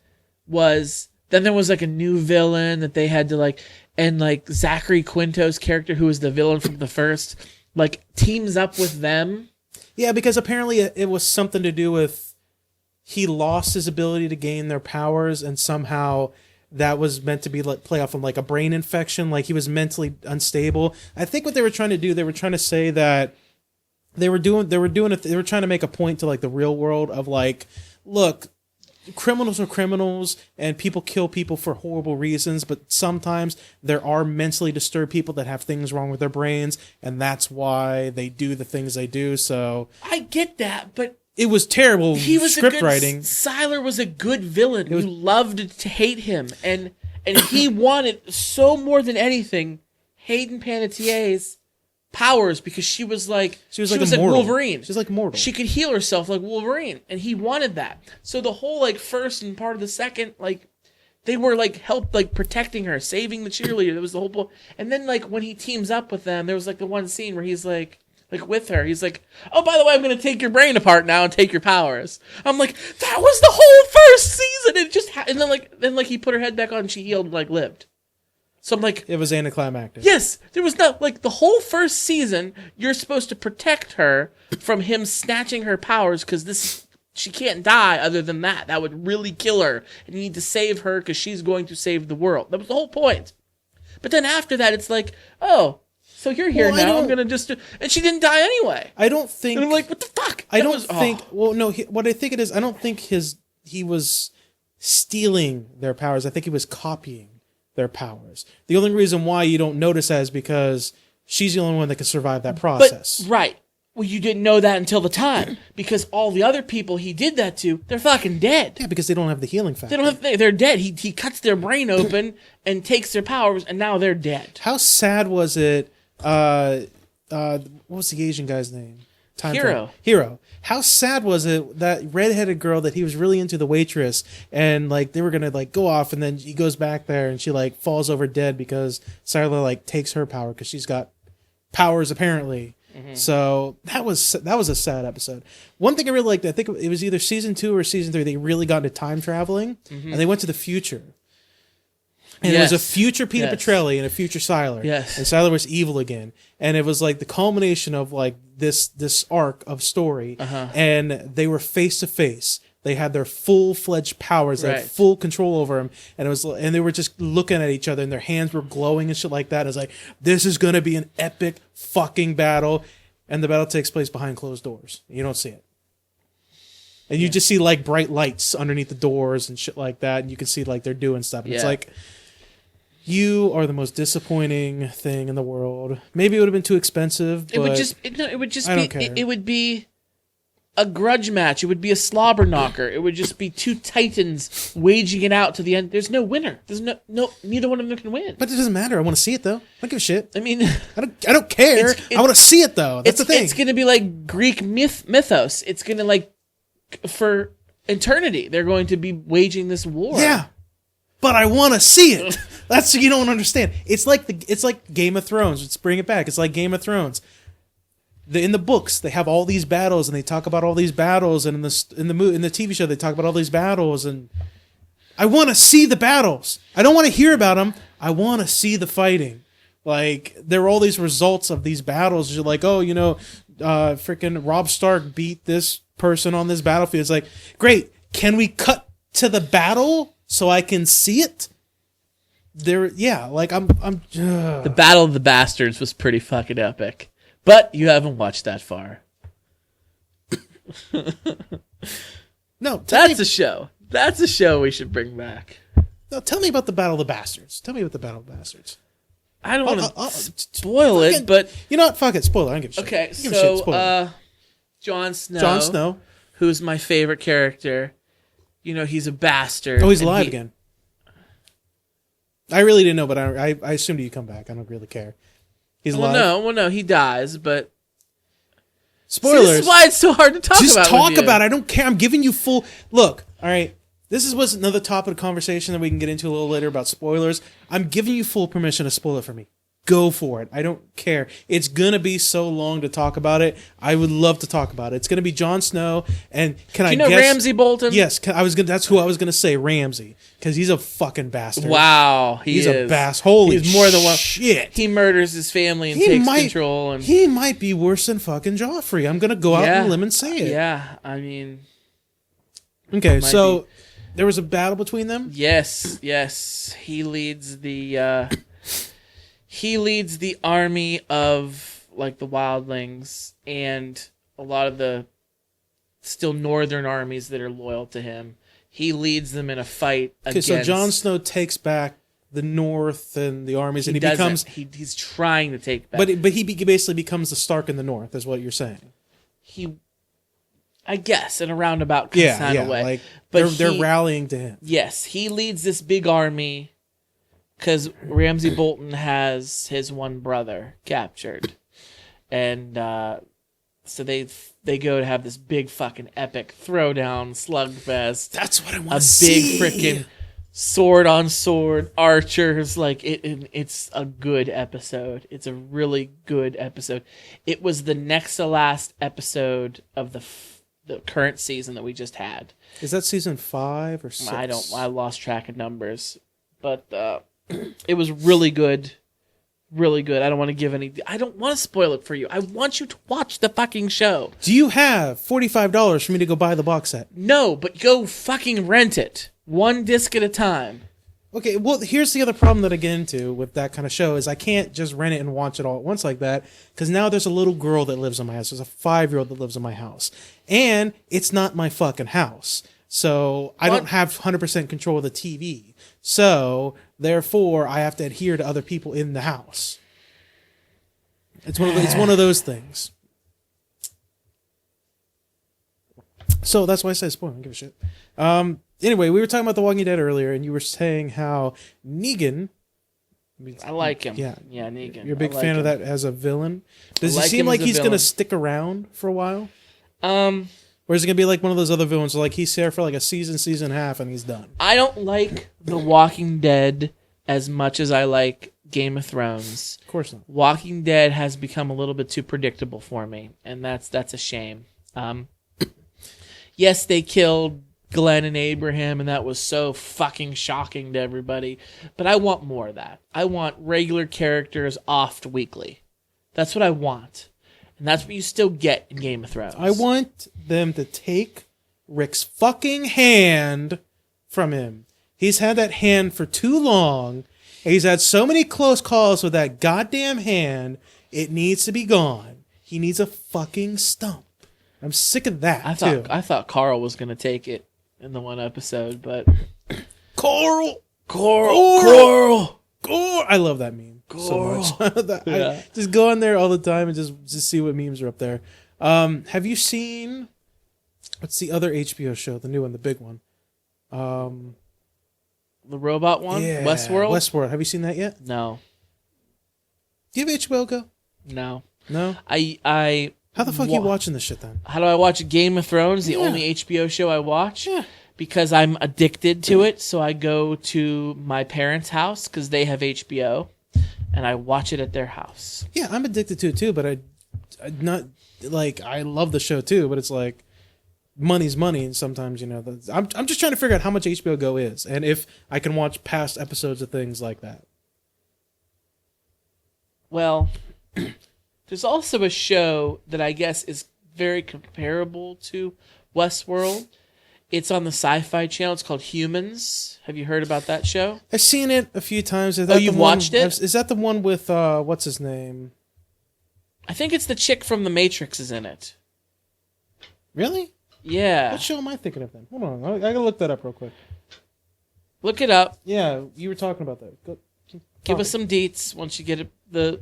was then there was like a new villain that they had to like, and like Zachary Quinto's character, who was the villain from the first, like teams up with them. Yeah, because apparently it was something to do with he lost his ability to gain their powers, and somehow that was meant to be like play off of like a brain infection, like he was mentally unstable. I think what they were trying to do, they were trying to say that they were trying to make a point to like the real world of like, look, criminals are criminals and people kill people for horrible reasons, but sometimes there are mentally disturbed people that have things wrong with their brains, and that's why they do the things they do. So I get that, but it was terrible script writing. Sylar was a good villain. You loved to hate him, and he wanted so more than anything Hayden Panettiere's powers, because she was like Wolverine. She's like immortal. She could heal herself like Wolverine, and he wanted that. So the whole like first and part of the second, like they were like protecting her, saving the cheerleader. That was the whole point. And then like when he teams up with them, there was like the one scene where he's like with her, he's like, oh, by the way, I'm gonna take your brain apart now and take your powers. I'm like, that was the whole first season. It just and then he put her head back on and she healed and like lived. So I'm like, it was anticlimactic. Yes, there was not like the whole first season. You're supposed to protect her from him snatching her powers because this she can't die other than that. That would really kill her. And you need to save her because she's going to save the world. That was the whole point. But then after that, it's like, oh, so you're here now. I'm going to just... And she didn't die anyway. I don't think... And I'm like, what the fuck? I don't think... Well, no, what I think it is, I don't think he was stealing their powers. I think he was copying their powers. The only reason why you don't notice that is because she's the only one that can survive that process. But, right. Well, you didn't know that until the time. Because all the other people he did that to, they're fucking dead. Yeah, because they don't have the healing factor. They don't have... They're dead. He cuts their brain open and takes their powers, and now they're dead. How sad was it... what was the Asian guy's name? Hero. How sad was it that redheaded girl that he was really into, the waitress, and like they were gonna like go off, and then he goes back there and she like falls over dead because Sylar like takes her power because she's got powers apparently. Mm-hmm. So that was a sad episode. One thing I really liked, I think it was either season 2 or season 3. They really got into time traveling, and they went to the future. And it was a future Peter Petrelli and a future Sylar. Yes. And Sylar was evil again. And it was like the culmination of like this arc of story. Uh-huh. And they were face to face. They had their full-fledged powers. They Right. had full control over him. And they were just looking at each other and their hands were glowing and shit like that. It's like, this is going to be an epic fucking battle. And the battle takes place behind closed doors. You don't see it. And you just see like bright lights underneath the doors and shit like that. And you can see like they're doing stuff. And it's like, you are the most disappointing thing in the world. Maybe it would have been too expensive. But It would be a grudge match. It would be a slobber knocker. It would just be two titans waging it out to the end. There's no winner. There's no neither one of them can win. But it doesn't matter. I want to see it though. I don't give a shit. I mean, I don't care. I want to see it though. That's the thing. It's going to be like Greek mythos. It's going to like for eternity. They're going to be waging this war. Yeah. But I want to see it. That's you don't understand. It's like Game of Thrones. Let's bring it back. It's like Game of Thrones. In the books, they have all these battles, and they talk about all these battles, and in the TV show, they talk about all these battles, and I want to see the battles. I don't want to hear about them. I want to see the fighting. Like there are all these results of these battles. You're like, oh, freaking Robb Stark beat this person on this battlefield. It's like, great. Can we cut to the battle so I can see it? The Battle of the Bastards was pretty fucking epic. But you haven't watched that far. No, that's a show. That's a show we should bring back. No, tell me about the Battle of the Bastards. Tell me about the Battle of the Bastards. I don't want to spoil it, but you know what? Fuck it, spoiler. I don't give a shit. Okay, Jon Snow. Jon Snow, who's my favorite character. He's a bastard. Oh, he's alive again. I really didn't know, but I assumed he'd come back. I don't really care. He's alive. No, he dies, but... Spoilers. See, this is why it's so hard to talk about. Just talk about it. I don't care. I'm giving you full... Look, all right. This was another topic of conversation that we can get into a little later about spoilers. I'm giving you full permission to spoil it for me. Go for it. I don't care. It's going to be so long to talk about it. I would love to talk about it. It's going to be Jon Snow. And can I guess... Ramsay Bolton? Yes. That's who I was going to say, Ramsay. Because he's a fucking bastard. Wow. He's a bastard. Holy He's more than one. Shit. He murders his family and takes control. And he might be worse than fucking Joffrey. I'm going to go out on a limb and say it. Yeah. I mean... Okay, so... There was a battle between them? Yes. He leads the army of like the wildlings and a lot of the still northern armies that are loyal to him. He leads them in a fight against... Okay, so Jon Snow takes back the north and the armies, and he becomes... He's trying to take back... But he basically becomes the Stark in the north, is what you're saying. I guess, in a roundabout kind of way. Like, but they're rallying to him. Yes, he leads this big army because Ramsay Bolton has his one brother captured. And so they go to have this big fucking epic throwdown slugfest. That's what I want to see. A big freaking sword on sword archers. Like it's a good episode. It's a really good episode. It was the next to last episode of the current season that we just had. Is that season 5 or 6? I lost track of numbers, but it was really good. really good. I don't want to give any. I don't want to spoil it for you. I want you to watch the fucking show. Do you have $45 for me to go buy the box set? No, but go fucking rent it. One disc at a time. Okay, well, here's the other problem that I get into with that kind of show is I can't just rent it and watch it all at once like that, because now there's a little girl that lives in my house. There's a 5-year-old that lives in my house. And it's not my fucking house. So I don't have 100% control of the TV. So, therefore, I have to adhere to other people in the house. It's one of those things. So that's why I say spoil. I don't give a shit. Anyway, we were talking about The Walking Dead earlier, and you were saying how Negan. I like him. Yeah, Negan. You're a big I like fan him. of that as a villain. Does he like seem him like as a he's going to villain. stick around for a while? Um, Or is it going to be like one of those other villains where like he's there for like a season and a half, and he's done? I don't like The Walking Dead as much as I like Game of Thrones. Of course not. Walking Dead has become a little bit too predictable for me, and that's a shame. Yes, they killed Glenn and Abraham, and that was so fucking shocking to everybody. But I want more of that. I want regular characters offed weekly. That's what I want. And that's what you still get in Game of Thrones. I want them to take Rick's fucking hand from him. He's had that hand for too long. And he's had so many close calls with that goddamn hand. It needs to be gone. He needs a fucking stump. I'm sick of that, too. I thought Carl was going to take it in the one episode, but... Carl! I love that meme so much. Yeah. I just go on there all the time and just see what memes are up there. Have you seen... What's the other HBO show? The new one, the big one. The robot one? Yeah, Westworld? Westworld. Have you seen that yet? No. Do you have HBO Go? No. No? I How the fuck are you watching this shit then? How do I watch Game of Thrones? The Yeah. only HBO show I watch? Yeah. Because I'm addicted to it, so I go to my parents' house because they have HBO, and I watch it at their house. Yeah, I'm addicted to it too, but I not like I love the show too, but it's like money's money, and sometimes I'm just trying to figure out how much HBO Go is, and if I can watch past episodes of things like that. Well, there's also a show that I guess is very comparable to Westworld. It's on the Sci-Fi Channel. It's called Humans. Have you heard about that show? I've seen it a few times. Is that you've the one- watched it? Is that the one with what's his name? I think it's the chick from The Matrix is in it. Really? Yeah. What show am I thinking of then? Hold on, I gotta look that up real quick. Look it up. Yeah, you were talking about that. Give us some deets once you get the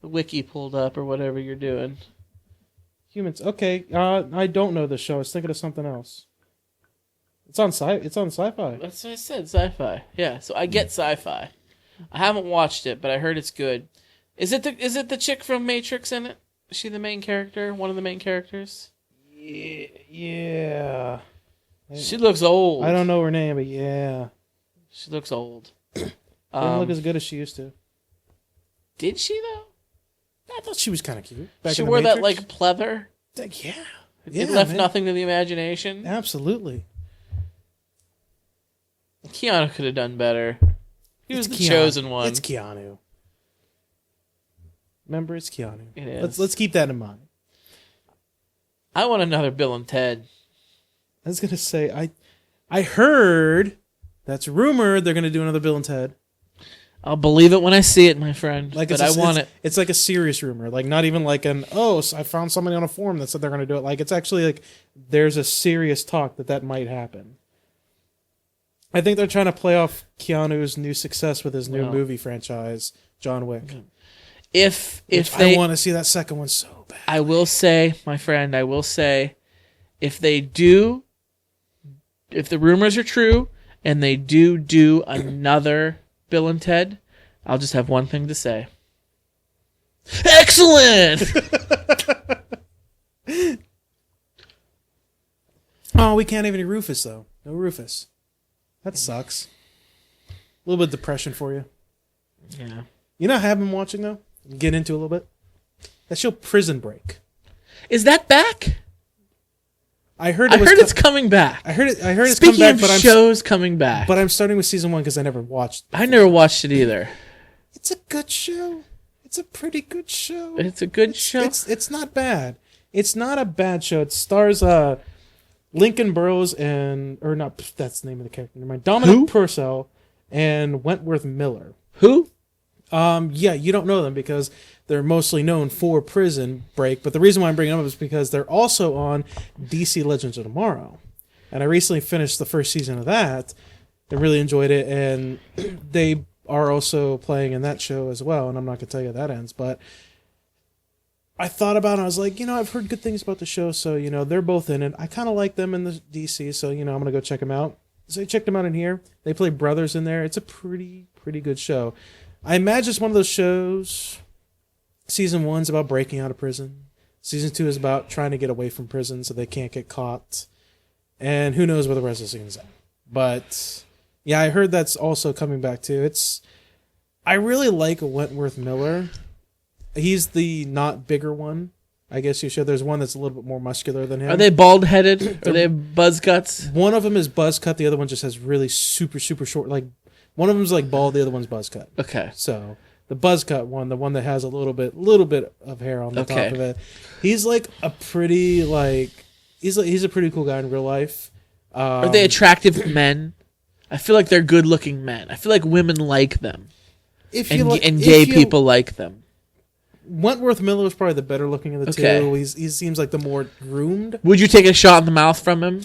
wiki pulled up or whatever you're doing. Humans. Okay, I don't know this show. I was thinking of something else. It's on Sci-Fi. That's what I said, Sci-Fi. Yeah, so I get Sci-Fi. I haven't watched it, but I heard it's good. Is it the chick from Matrix in it? Is she the main character? One of the main characters? Yeah. She looks old. I don't know her name, but yeah. She looks old. Doesn't look as good as she used to. Did she though? I thought she was kind of cute. She wore that like pleather. Yeah. It left nothing to the imagination. Absolutely. Keanu could have done better. He was the Keanu. chosen one. It's Keanu. Remember, it's Keanu. It is. Let's keep that in mind. I want another Bill and Ted. I was gonna say I heard that's rumored they're gonna do another Bill and Ted. I'll believe it when I see it, my friend. Like but I want it. It's like a serious rumor, like not even like I found somebody on a forum that said they're gonna do it. Like it's actually like there's a serious talk that might happen. I think they're trying to play off Keanu's new success with his new movie franchise, John Wick. If I want to see that second one so bad. I will say, my friend, if the rumors are true and they do another Bill and Ted, I'll just have one thing to say. Excellent! Oh, we can't have any Rufus though. No Rufus. That sucks. A little bit of depression for you. Yeah. You know what I have been watching though? Get into a little bit. That show Prison Break. Is that back? I heard it's coming back. I heard it's come Speaking back, of but shows coming back. I'm starting with season 1 because I never watched. I never watched it either. It's a good show. It's a pretty good show. It's a good show. It's not bad. It's not a bad show. It stars Lincoln Burrows or not. That's the name of the character. Never mind. Dominic Purcell and Wentworth Miller. Who? Yeah, you don't know them because they're mostly known for Prison Break. But the reason why I'm bringing them up is because they're also on DC Legends of Tomorrow, and I recently finished the first season of that. I really enjoyed it, and they are also playing in that show as well. And I'm not going to tell you how that ends, but I thought about it. I was like, I've heard good things about the show, so they're both in it. I kind of like them in the DC, so I'm gonna go check them out. So I checked them out in here. They play brothers in there. It's a pretty good show. I imagine it's one of those shows. Season 1's about breaking out of prison. Season 2 is about trying to get away from prison so they can't get caught. And who knows where the rest of the season's at. But yeah, I heard that's also coming back too. I really like Wentworth Miller. He's the not bigger one. I guess you should. There's one that's a little bit more muscular than him. Are they bald headed? Are they buzz cuts? One of them is buzz cut. The other one just has really super short. Like one of them's like bald. The other one's buzz cut. Okay. So the buzz cut one, the one that has a little bit of hair on the top of it, he's like a pretty he's a pretty cool guy in real life. Are they attractive men? I feel like they're good looking men. I feel like women like them. And gay people like them. Wentworth Miller is probably the better looking of the two. He seems like the more groomed. Would you take a shot in the mouth from him?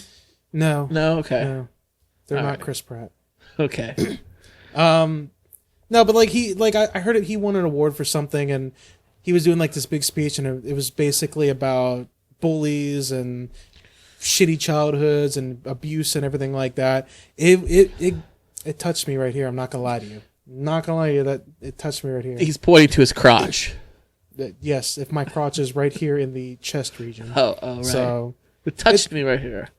No. No? Okay. No. They're All not right. Chris Pratt. Okay. No, but I heard he won an award for something, and he was doing like this big speech, and it was basically about bullies and shitty childhoods and abuse and everything like that. It touched me right here. I'm not gonna lie to you. That it touched me right here. He's pointing to his crotch. Yes, if my crotch is right here in the chest region. Oh, right. So it touched me right here.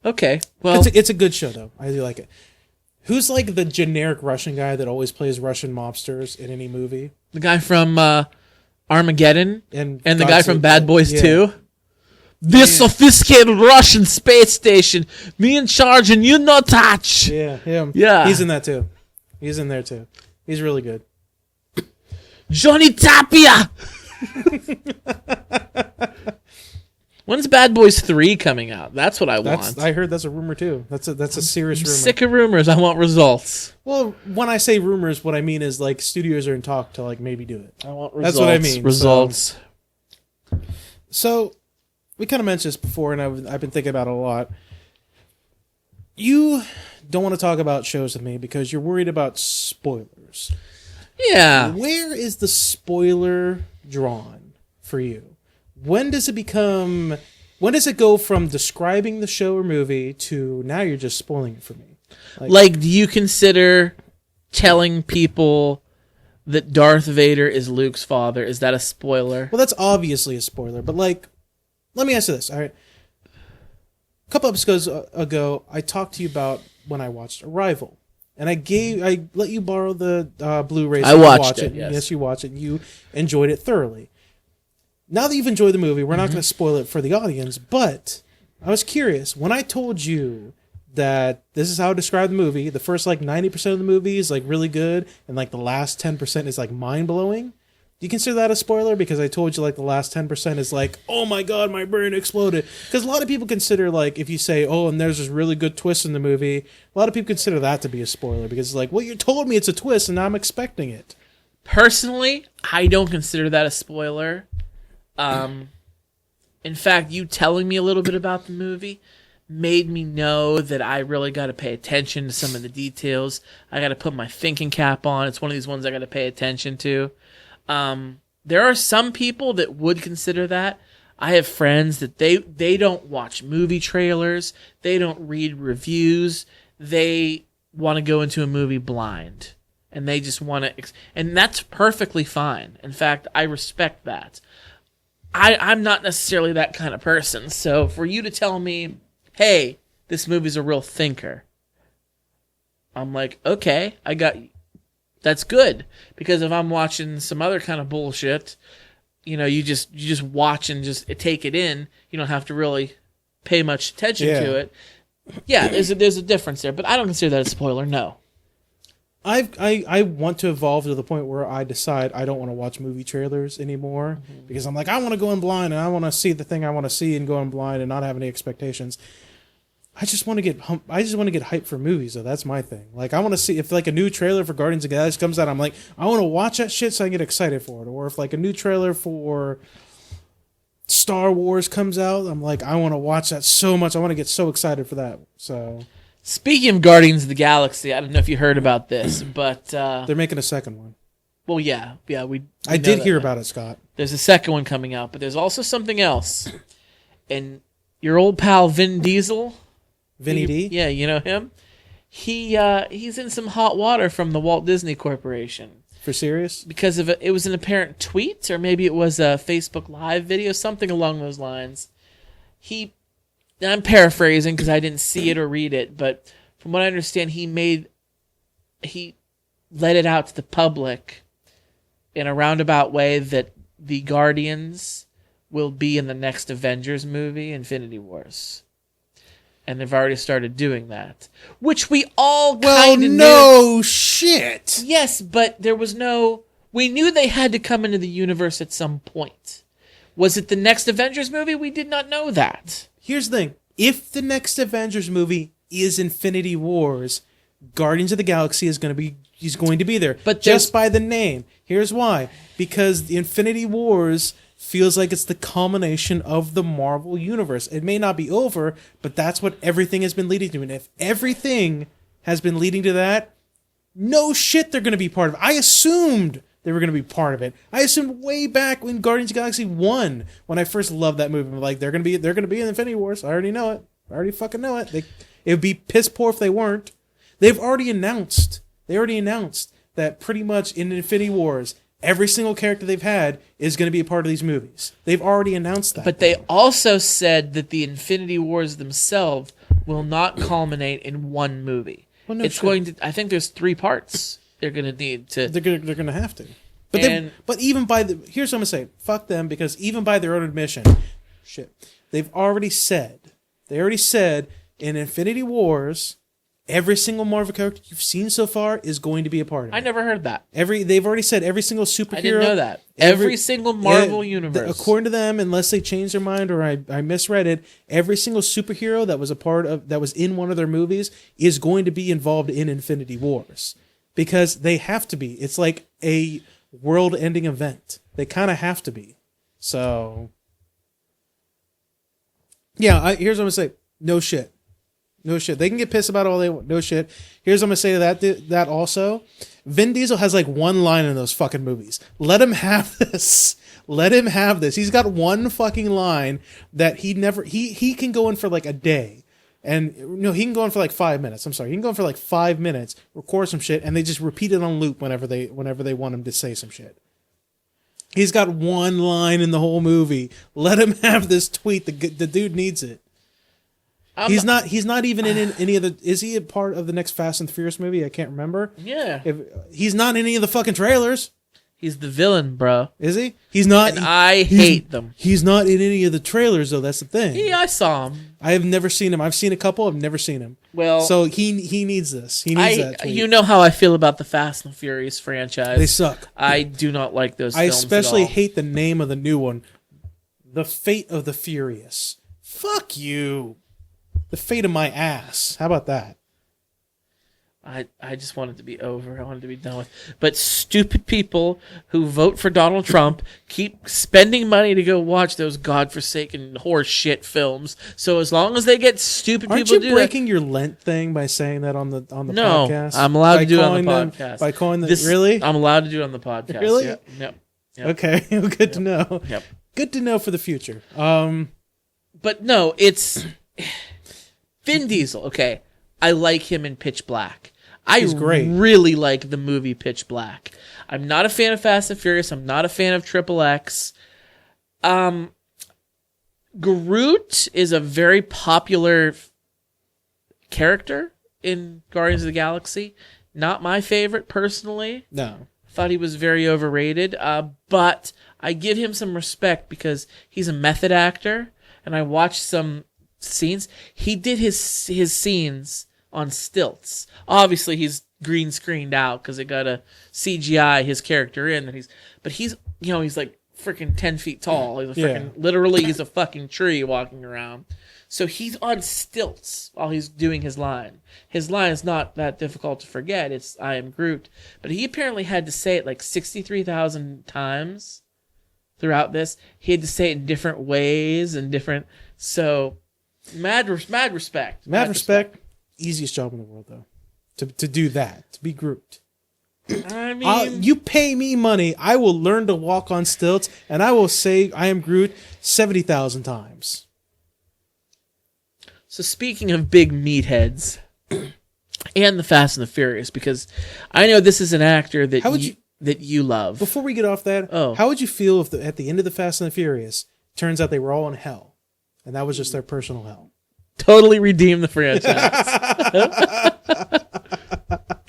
Okay, well, it's a good show though. I really like it. Who's like the generic Russian guy that always plays Russian mobsters in any movie? the guy from Armageddon And the guy from Bad Boys yeah. 2. This sophisticated Russian space station, me in charge and you no touch. Yeah, him. Yeah. He's in that too. He's in there too. He's really good. Johnny Tapia. When's Bad Boys 3 coming out? That's what I want. I heard that's a rumor too. That's a serious rumor. Sick of rumors. I want results. Well, when I say rumors, what I mean is like studios are in talk to like maybe do it. I want results. That's what I mean. Results. So we kind of mentioned this before, and I've been thinking about it a lot. You don't want to talk about shows with me because you're worried about spoilers. Yeah. Where is the spoiler drawn for you? When does it go from describing the show or movie to now you're just spoiling it for me? Like, do you consider telling people that Darth Vader is Luke's father? Is that a spoiler? Well, that's obviously a spoiler, but like, let me ask you this, all right? A couple episodes ago, I talked to you about when I watched Arrival. And I let you borrow the Blu-ray. I watched it, yes. Yes, you watched it. You enjoyed it thoroughly. Now that you've enjoyed the movie, we're not going to spoil it for the audience, but I was curious. When I told you that this is how I describe the movie, the first like 90% of the movie is like really good, and like the last 10% is like mind-blowing, do you consider that a spoiler? Because I told you like the last 10% is like, oh my god, my brain exploded. Because a lot of people consider like, if you say, oh, and there's this really good twist in the movie, a lot of people consider that to be a spoiler. Because it's like, well, you told me it's a twist, and now I'm expecting it. Personally, I don't consider that a spoiler. In fact, you telling me a little bit about the movie made me know that I really got to pay attention to some of the details. I got to put my thinking cap on. It's one of these ones I got to pay attention to. There are some people that would consider that. I have friends that they don't watch movie trailers. They don't read reviews. They want to go into a movie blind. And they just want to... and that's perfectly fine. In fact, I respect that. I'm not necessarily that kind of person. So for you to tell me, hey, this movie's a real thinker, I'm like, okay, that's good. Because if I'm watching some other kind of bullshit, you just watch and just take it in. You don't have to really pay much attention to it. Yeah, there's a difference there, but I don't consider that a spoiler. No. I want to evolve to the point where I decide I don't want to watch movie trailers anymore because I'm like, I want to go in blind and I want to see the thing I want to see and go in blind and not have any expectations. I just want to get hyped for movies, though. That's my thing. Like, I want to see if like a new trailer for Guardians of the Galaxy comes out. I'm like, I want to watch that shit so I get excited for it. Or if like a new trailer for Star Wars comes out, I'm like, I want to watch that so much. I want to get so excited for that. So, speaking of Guardians of the Galaxy, I don't know if you heard about this, but they're making a second one. Well, yeah, I did hear about it, Scott. There's a second one coming out, but there's also something else. And your old pal Vin Diesel, Vinny D? Yeah, you know him. He's in some hot water from the Walt Disney Corporation. For serious? Because of it was an apparent tweet, or maybe it was a Facebook Live video, something along those lines. And I'm paraphrasing because I didn't see it or read it, but from what I understand, he let it out to the public in a roundabout way that the Guardians will be in the next Avengers movie, Infinity Wars. And they've already started doing that, which we all kind of knew. No shit. Yes, but there was we knew they had to come into the universe at some point. Was it the next Avengers movie? We did not know that. Here's the thing. If the next Avengers movie is Infinity Wars, Guardians of the Galaxy is going to be there. But just by the name. Here's why. Because the Infinity Wars feels like it's the culmination of the Marvel universe. It may not be over, but that's what everything has been leading to. And if everything has been leading to that, no shit they're going to be part of it. I assumed they were going to be part of it. I assumed way back when Guardians of the Galaxy 1, when I first loved that movie, I'm like, they're going to be in Infinity Wars. I already know it. I already fucking know it. It would be piss poor if they weren't. They've already announced. That pretty much in Infinity Wars, every single character they've had is going to be a part of these movies. They've already announced that. But they also said that the Infinity Wars themselves will not culminate in one movie. Well, no it's shit. going to. I think there's 3 parts they're going to need to. They're going to have to. But even here's what I'm going to say. Fuck them, because even by their own admission, they've already said. They already said in Infinity Wars, every single Marvel character you've seen so far is going to be a part of it. I never heard that. They've already said every single superhero. I didn't know that. Every single Marvel universe. According to them, unless they change their mind or I misread it, every single superhero that was in one of their movies is going to be involved in Infinity Wars. Because they have to be. It's like a world-ending event. They kind of have to be. So, yeah, here's what I'm going to say. No shit. No shit. They can get pissed about all they want. No shit. Here's what I'm going to say to that also. Vin Diesel has like one line in those fucking movies. Let him have this. Let him have this. He's got one fucking line that he can go in for like a day. And no, he can go in for like 5 minutes. I'm sorry. He can go in for like 5 minutes, record some shit, and they just repeat it on loop whenever they want him to say some shit. He's got one line in the whole movie. Let him have this tweet. The dude needs it. He's not even in any of the. Is he a part of the next Fast and Furious movie? I can't remember. Yeah. He's not in any of the fucking trailers. He's the villain, bro. Is he? He's not. And I hate them. He's not in any of the trailers, though. That's the thing. Yeah, I saw him. I have never seen him. I've seen a couple. I've never seen him. Well, so he needs this. He needs that tweet. You know how I feel about the Fast and Furious franchise. They suck. I do not like those. I films especially at all. hate the name of the new one, The Fate of the Furious. Fuck you. The fate of my ass. How about that? I just want it to be over. I want it to be done with. But stupid people who vote for Donald Trump keep spending money to go watch those godforsaken horse shit films. So as long as they get stupid Aren't people to do you breaking your Lent thing by saying that on the no, podcast? I'm allowed to do it on the them, podcast. By calling them this, really? I'm allowed to do it on the podcast. Really? Yep. Okay. Good to know. Yep. Good to know for the future. But no, it's Vin Diesel. Okay, I like him in Pitch Black. He's great. Really like the movie Pitch Black. I'm not a fan of Fast and Furious. I'm not a fan of Triple X. Groot is a very popular character in Guardians of the Galaxy. Not my favorite personally. No. Thought he was very overrated. But I give him some respect because he's a method actor, and I watched some scenes. He did his scenes on stilts. Obviously, he's green screened out because they got to CGI his character in. But he's like freaking 10 feet tall. He's literally he's a fucking tree walking around. So he's on stilts while he's doing his line. His line is not that difficult to forget. It's "I am Groot," but he apparently had to say it like 63,000 times throughout this. He had to say it in different ways and different. So mad respect. Mad respect. Easiest job in the world, though, to do that, to be Groot. I mean, you pay me money, I will learn to walk on stilts, and I will say "I am Groot" 70,000 times. So speaking of big meatheads and the Fast and the Furious, because I know this is an actor that you love. Before we get off that, how would you feel if at the end of the Fast and the Furious, turns out they were all in hell, and that was just their personal hell? Totally redeem the franchise.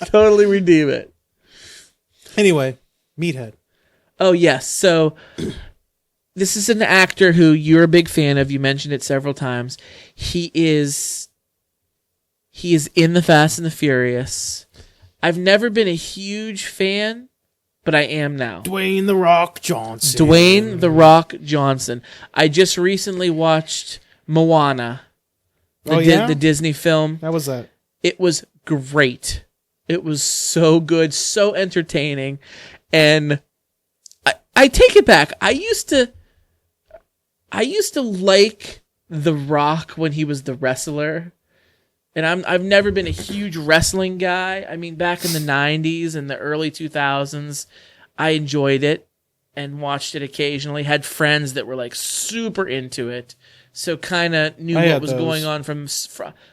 Totally redeem it. Anyway, meathead. Oh yes, so this is an actor who you're a big fan of. You mentioned it several times. He is in the Fast and the Furious. I've never been a huge fan, but I am now. Dwayne "The Rock" Johnson. Dwayne "The Rock" Johnson. I just recently watched Moana, the Disney film. How was that? It was great. It was so good, so entertaining, and I take it back. I used to like The Rock when he was the wrestler, and I've never been a huge wrestling guy. I mean, back in the 90s and the early 2000s, I enjoyed it and watched it occasionally. Had friends that were like super into it, so kind of knew what was going on from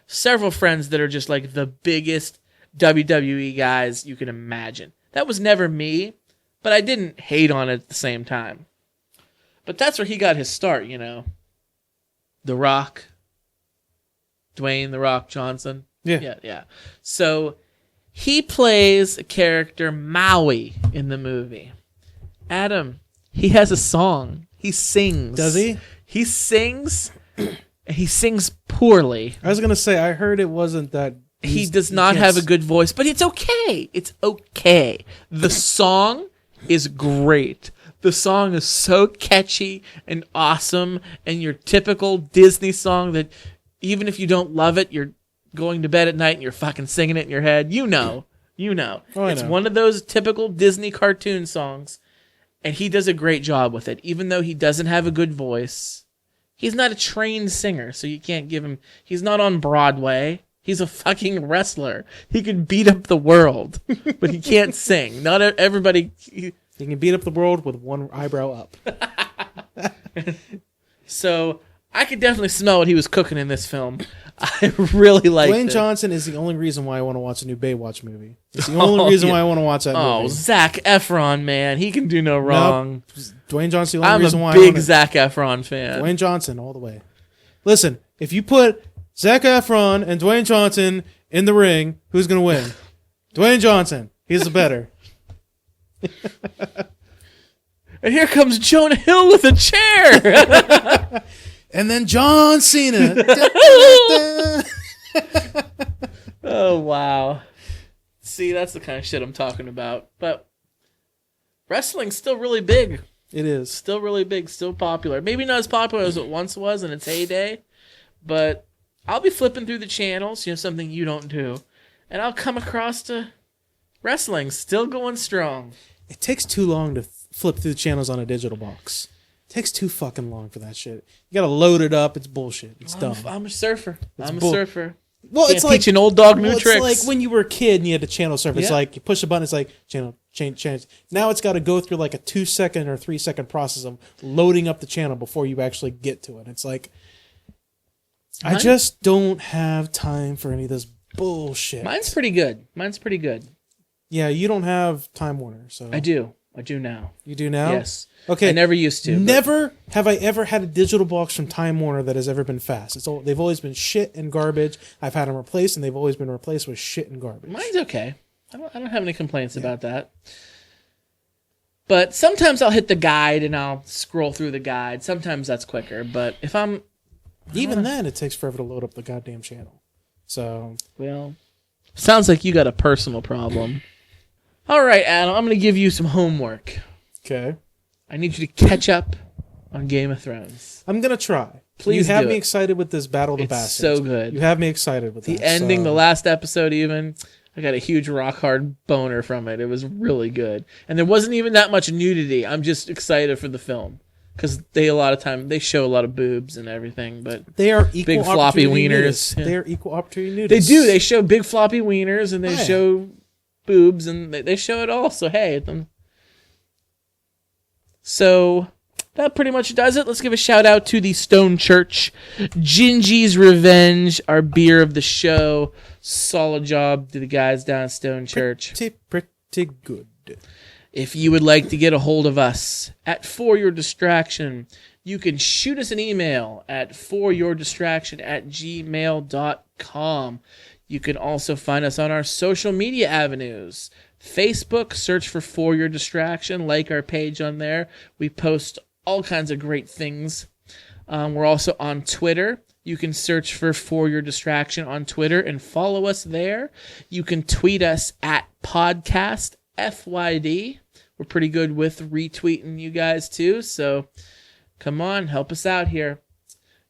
several friends that are just like the biggest WWE guys you can imagine. That was never me, but I didn't hate on it at the same time. But that's where he got his start, you know. The Rock. Dwayne "The Rock" Johnson. Yeah. So he plays a character, Maui, in the movie. Adam, he has a song. He sings. Does he? He sings. He sings poorly. I was going to say, I heard it wasn't that... He does not have a good voice, but it's okay. It's okay. The song is great. The song is so catchy and awesome, and your typical Disney song that even if you don't love it, you're going to bed at night and you're fucking singing it in your head. You know. Oh, It's one of those typical Disney cartoon songs, and he does a great job with it. Even though he doesn't have a good voice, he's not a trained singer, so you can't give him... He's not on Broadway. He's a fucking wrestler. He could beat up the world, but he can't sing. Not everybody... He can beat up the world with one eyebrow up. So I could definitely smell what he was cooking in this film. I really liked it. Dwayne Johnson is the only reason why I want to watch a new Baywatch movie. It's the only reason why I want to watch that movie. Oh, Zac Efron, man. He can do no wrong. Nope. Dwayne Johnson the only reason why I'm a big Zac Efron fan. Dwayne Johnson all the way. Listen, if you put Zac Efron and Dwayne Johnson in the ring, who's going to win? Dwayne Johnson. He's the better. And here comes Jonah Hill with a chair. And then John Cena. Oh, wow. See, that's the kind of shit I'm talking about. But wrestling's still really big. It is. Still really big, still popular. Maybe not as popular as it once was in its heyday, but I'll be flipping through the channels, something you don't do, and I'll come across to wrestling still going strong. It takes too long to flip through the channels on a digital box. It takes too fucking long for that shit. You gotta load it up. It's bullshit. It's dumb. I'm a surfer. I'm a surfer. Well, Can't it's like teach an old dog new tricks. It's like when you were a kid and you had to channel surf. It's Yeah. like you push a button. It's like channel change. Now it's got to go through like a 2-second or 3-second process of loading up the channel before you actually get to it. It's like I just don't have time for any of this bullshit. Mine's pretty good. Yeah, you don't have Time Warner, so I do now. You do now? Yes. Okay. I never used to. Never have I ever had a digital box from Time Warner that has ever been fast. They've always been shit and garbage. I've had them replaced, and they've always been replaced with shit and garbage. Mine's okay. I don't have any complaints about that. But sometimes I'll hit the guide and I'll scroll through the guide. Sometimes that's quicker. But if I'm... Even then, it takes forever to load up the goddamn channel. So... Well, Sounds like you got a personal problem. All right, Adam, I'm going to give you some homework. Okay. I need you to catch up on Game of Thrones. I'm going to try. Please You have do me it. excited with this Battle of the It's Bastards. so good. You have me excited with The that, ending, so- the last episode even, I got a huge rock hard boner from it. It was really good. And there wasn't even that much nudity. I'm just excited for the film. Because they show a lot of boobs and everything, but They are equal big floppy opportunity wieners. nudists. Yeah. They are equal opportunity nudists. they do. They show big floppy wieners and they Oh, yeah. show boobs and they show it all. So hey, so that pretty much does it. Let's give a shout out to the Stone Church. Gingy's Revenge, our beer of the show. Solid job to the guys down at Stone Church. Pretty good. If you would like to get a hold of us at For Your Distraction, you can shoot us an email at foryourdistraction@gmail.com. You can also find us on our social media avenues. Facebook, search for Your Distraction, like our page on there. We post all kinds of great things. We're also on Twitter. You can search for Your Distraction on Twitter and follow us there. You can tweet us at podcast FYD. We're pretty good with retweeting you guys too, so come on, help us out here.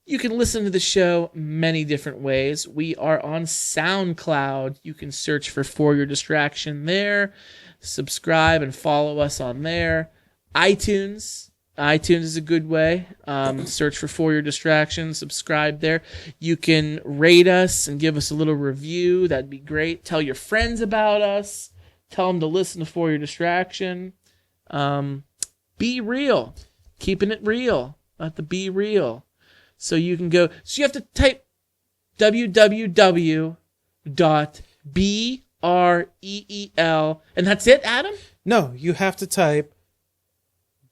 You can listen to the show many different ways. We are on SoundCloud. You can search for Your Distraction there. Subscribe and follow us on there. iTunes. iTunes is a good way. Search for Your Distraction. Subscribe there. You can rate us and give us a little review. That'd be great. Tell your friends about us. Tell them to listen to For Your Distraction. Be real. Keeping it real. Let the be real. So you can go. So you have to type www.breel. And that's it, Adam? No, you have to type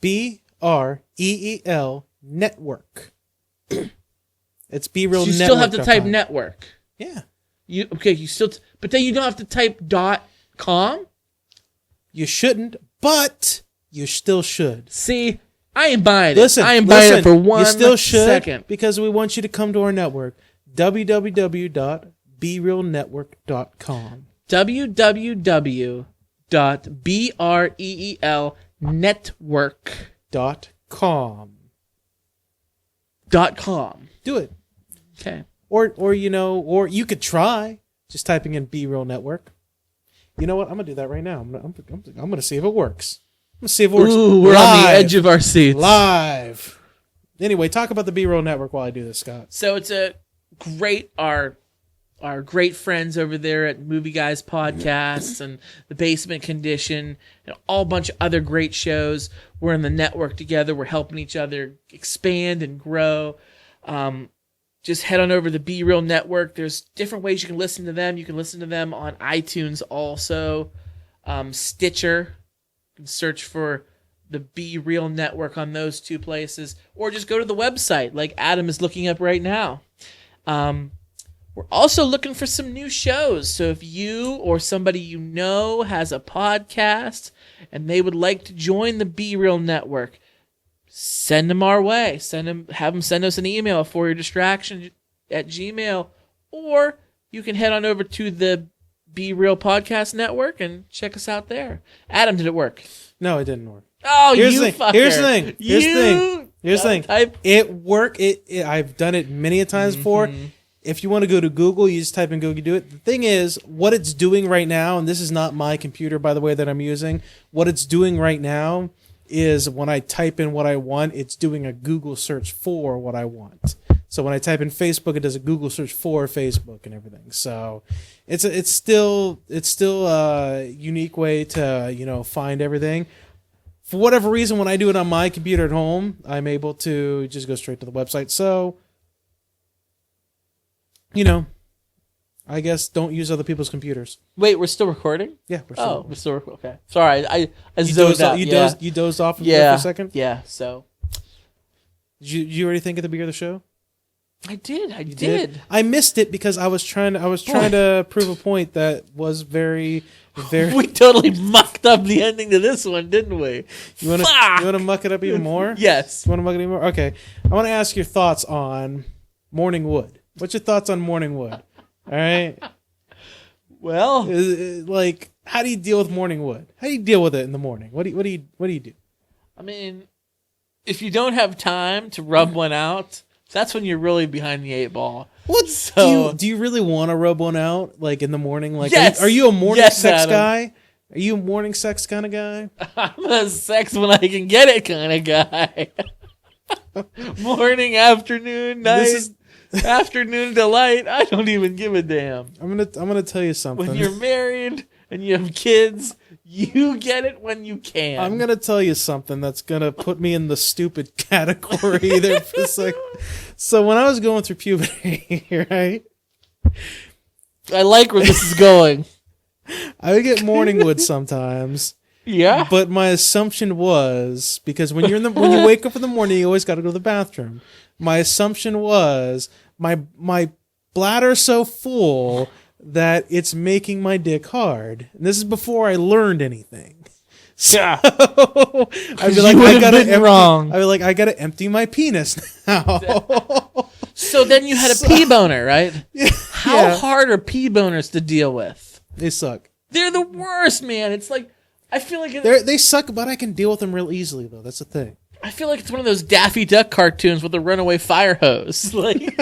BREEL network. It's BREEL network. You still have to type network. Yeah. But then you don't have to type .com? You shouldn't, but you still should. See, I ain't buying it. Listen, I ain't buying it for one you still should second. because we want you to come to our network. www.breelnetwork.com. www.breelnetwork.com. Do it. Okay. Or you could try just typing in BREEL Network. You know what? I'm gonna do that right now. I'm gonna see if it works. I'm gonna see if it works. Ooh, we're on the edge of our seats. Live. Anyway, talk about the BREEL Network while I do this, Scott. So it's a great our great friends over there at Movie Guys Podcasts and The Basement Condition and all bunch of other great shows. We're in the network together. We're helping each other expand and grow. Just head on over to the Be Real Network. There's different ways you can listen to them. You can listen to them on iTunes also. Stitcher. You can search for the Be Real Network on those two places. Or just go to the website like Adam is looking up right now. We're also looking for some new shows. So if you or somebody you know has a podcast and they would like to join the Be Real Network, send them our way. Have them send us an email for your distraction at Gmail, or you can head on over to the Be Real Podcast Network and check us out there. Adam, did it work? No, it didn't work. Oh, Here's you the thing. fucker. Here's the thing. Here's the thing. Here's the thing. Type. It worked. I've done it many a times before. If you want to go to Google, you just type in Google, do it. The thing is, what it's doing right now, and this is not my computer, by the way, that I'm using. What it's doing right now is when I type in what I want, it's doing a Google search for what I want. So when I type in Facebook, it does a Google search for Facebook and everything. So it's still a unique way to find everything. For whatever reason, when I do it on my computer at home, I'm able to just go straight to the website. So, I guess don't use other people's computers. Wait, we're still recording? Yeah, we're still. We're still recording. Okay. Sorry, I You zoned dozed, out. you dozed off there for a second? Yeah, so. Did you already think of the beginning of the show? I did. I missed it because I was trying to prove a point that was very, very. We totally mucked up the ending to this one, didn't we? You want to muck it up even more? Yes. You want to muck it even more? Okay. I want to ask your thoughts on Morning Wood. What's your thoughts on Morning Wood? All right. Well, Like, how do you deal with morning wood? How do you deal with it in the morning? What do you do? I mean, if you don't have time to rub one out, that's when you're really behind the 8 ball. What? So, Do you really want to rub one out, like, in the morning? Like, Yes! are you a morning Yes, sex Adam. guy? Are you a morning sex kind of guy? I'm a sex when I can get it kind of guy. Morning, afternoon, night, This is- afternoon delight. I don't even give a damn. I'm gonna tell you something. When you're married and you have kids, you get it when you can. I'm gonna tell you something that's gonna put me in the stupid category there for a sec. So when I was going through puberty, right, I like where this is going. I would get morning wood sometimes. Yeah. But my assumption was, because when when you wake up in the morning, you always got to go to the bathroom. My assumption was my bladder's so full that it's making my dick hard. And this is before I learned anything. So Yeah. I'd be You like, would I have gotta been empty, wrong. I'd be like, I gotta empty my penis now. So then you had a pee boner, right? How Yeah. hard are pee boners to deal with? They suck. They're the worst, man. It's like I feel like They suck, but I can deal with them real easily, though. That's the thing. I feel like it's one of those Daffy Duck cartoons with a runaway fire hose. Like,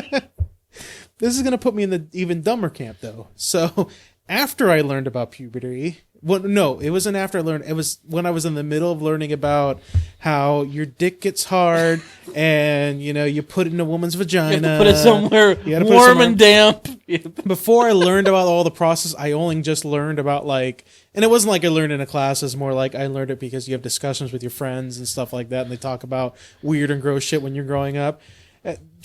This is going to put me in the even dumber camp, though. So, after I learned about puberty, well, no, it wasn't after I learned. It was when I was in the middle of learning about how your dick gets hard, and you put it in a woman's vagina. you have to put it somewhere You gotta put it warm somewhere- and damp. Before I learned about all the process, I only just learned about and it wasn't like I learned in a class. It's more like I learned it because you have discussions with your friends and stuff like that, and they talk about weird and gross shit when you're growing up.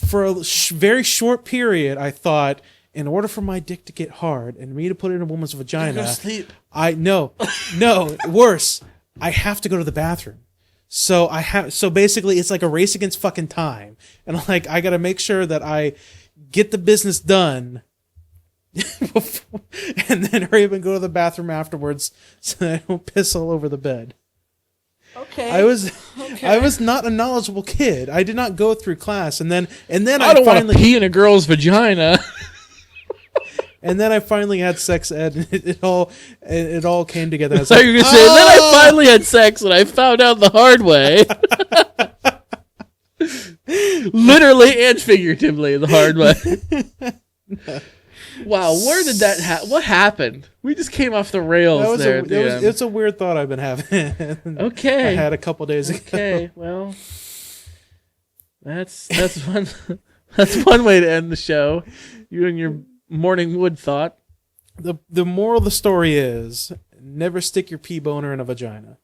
For a very short period, I thought, in order for my dick to get hard and me to put it in a woman's Go vagina, to sleep. no, worse. I have to go to the bathroom. So basically it's like a race against fucking time. And like, I got to make sure that I get the business done before, and then hurry up and go to the bathroom afterwards so that I don't piss all over the bed. Okay. I was not a knowledgeable kid. I did not go through class, and then I don't want to finally pee in a girl's vagina. and then I finally had sex ed, and it all came together. I was So like, you're gonna say, then I finally had sex and I found out the hard way. Literally and figuratively, the hard way. Wow, where did that what happened? We just came off the rails there. at the end. It's a weird thought I've been having. Okay. I had a couple days ago. Okay, well, that's one that's one way to end the show. You and your morning wood thought. The moral of the story is never stick your pee boner in a vagina.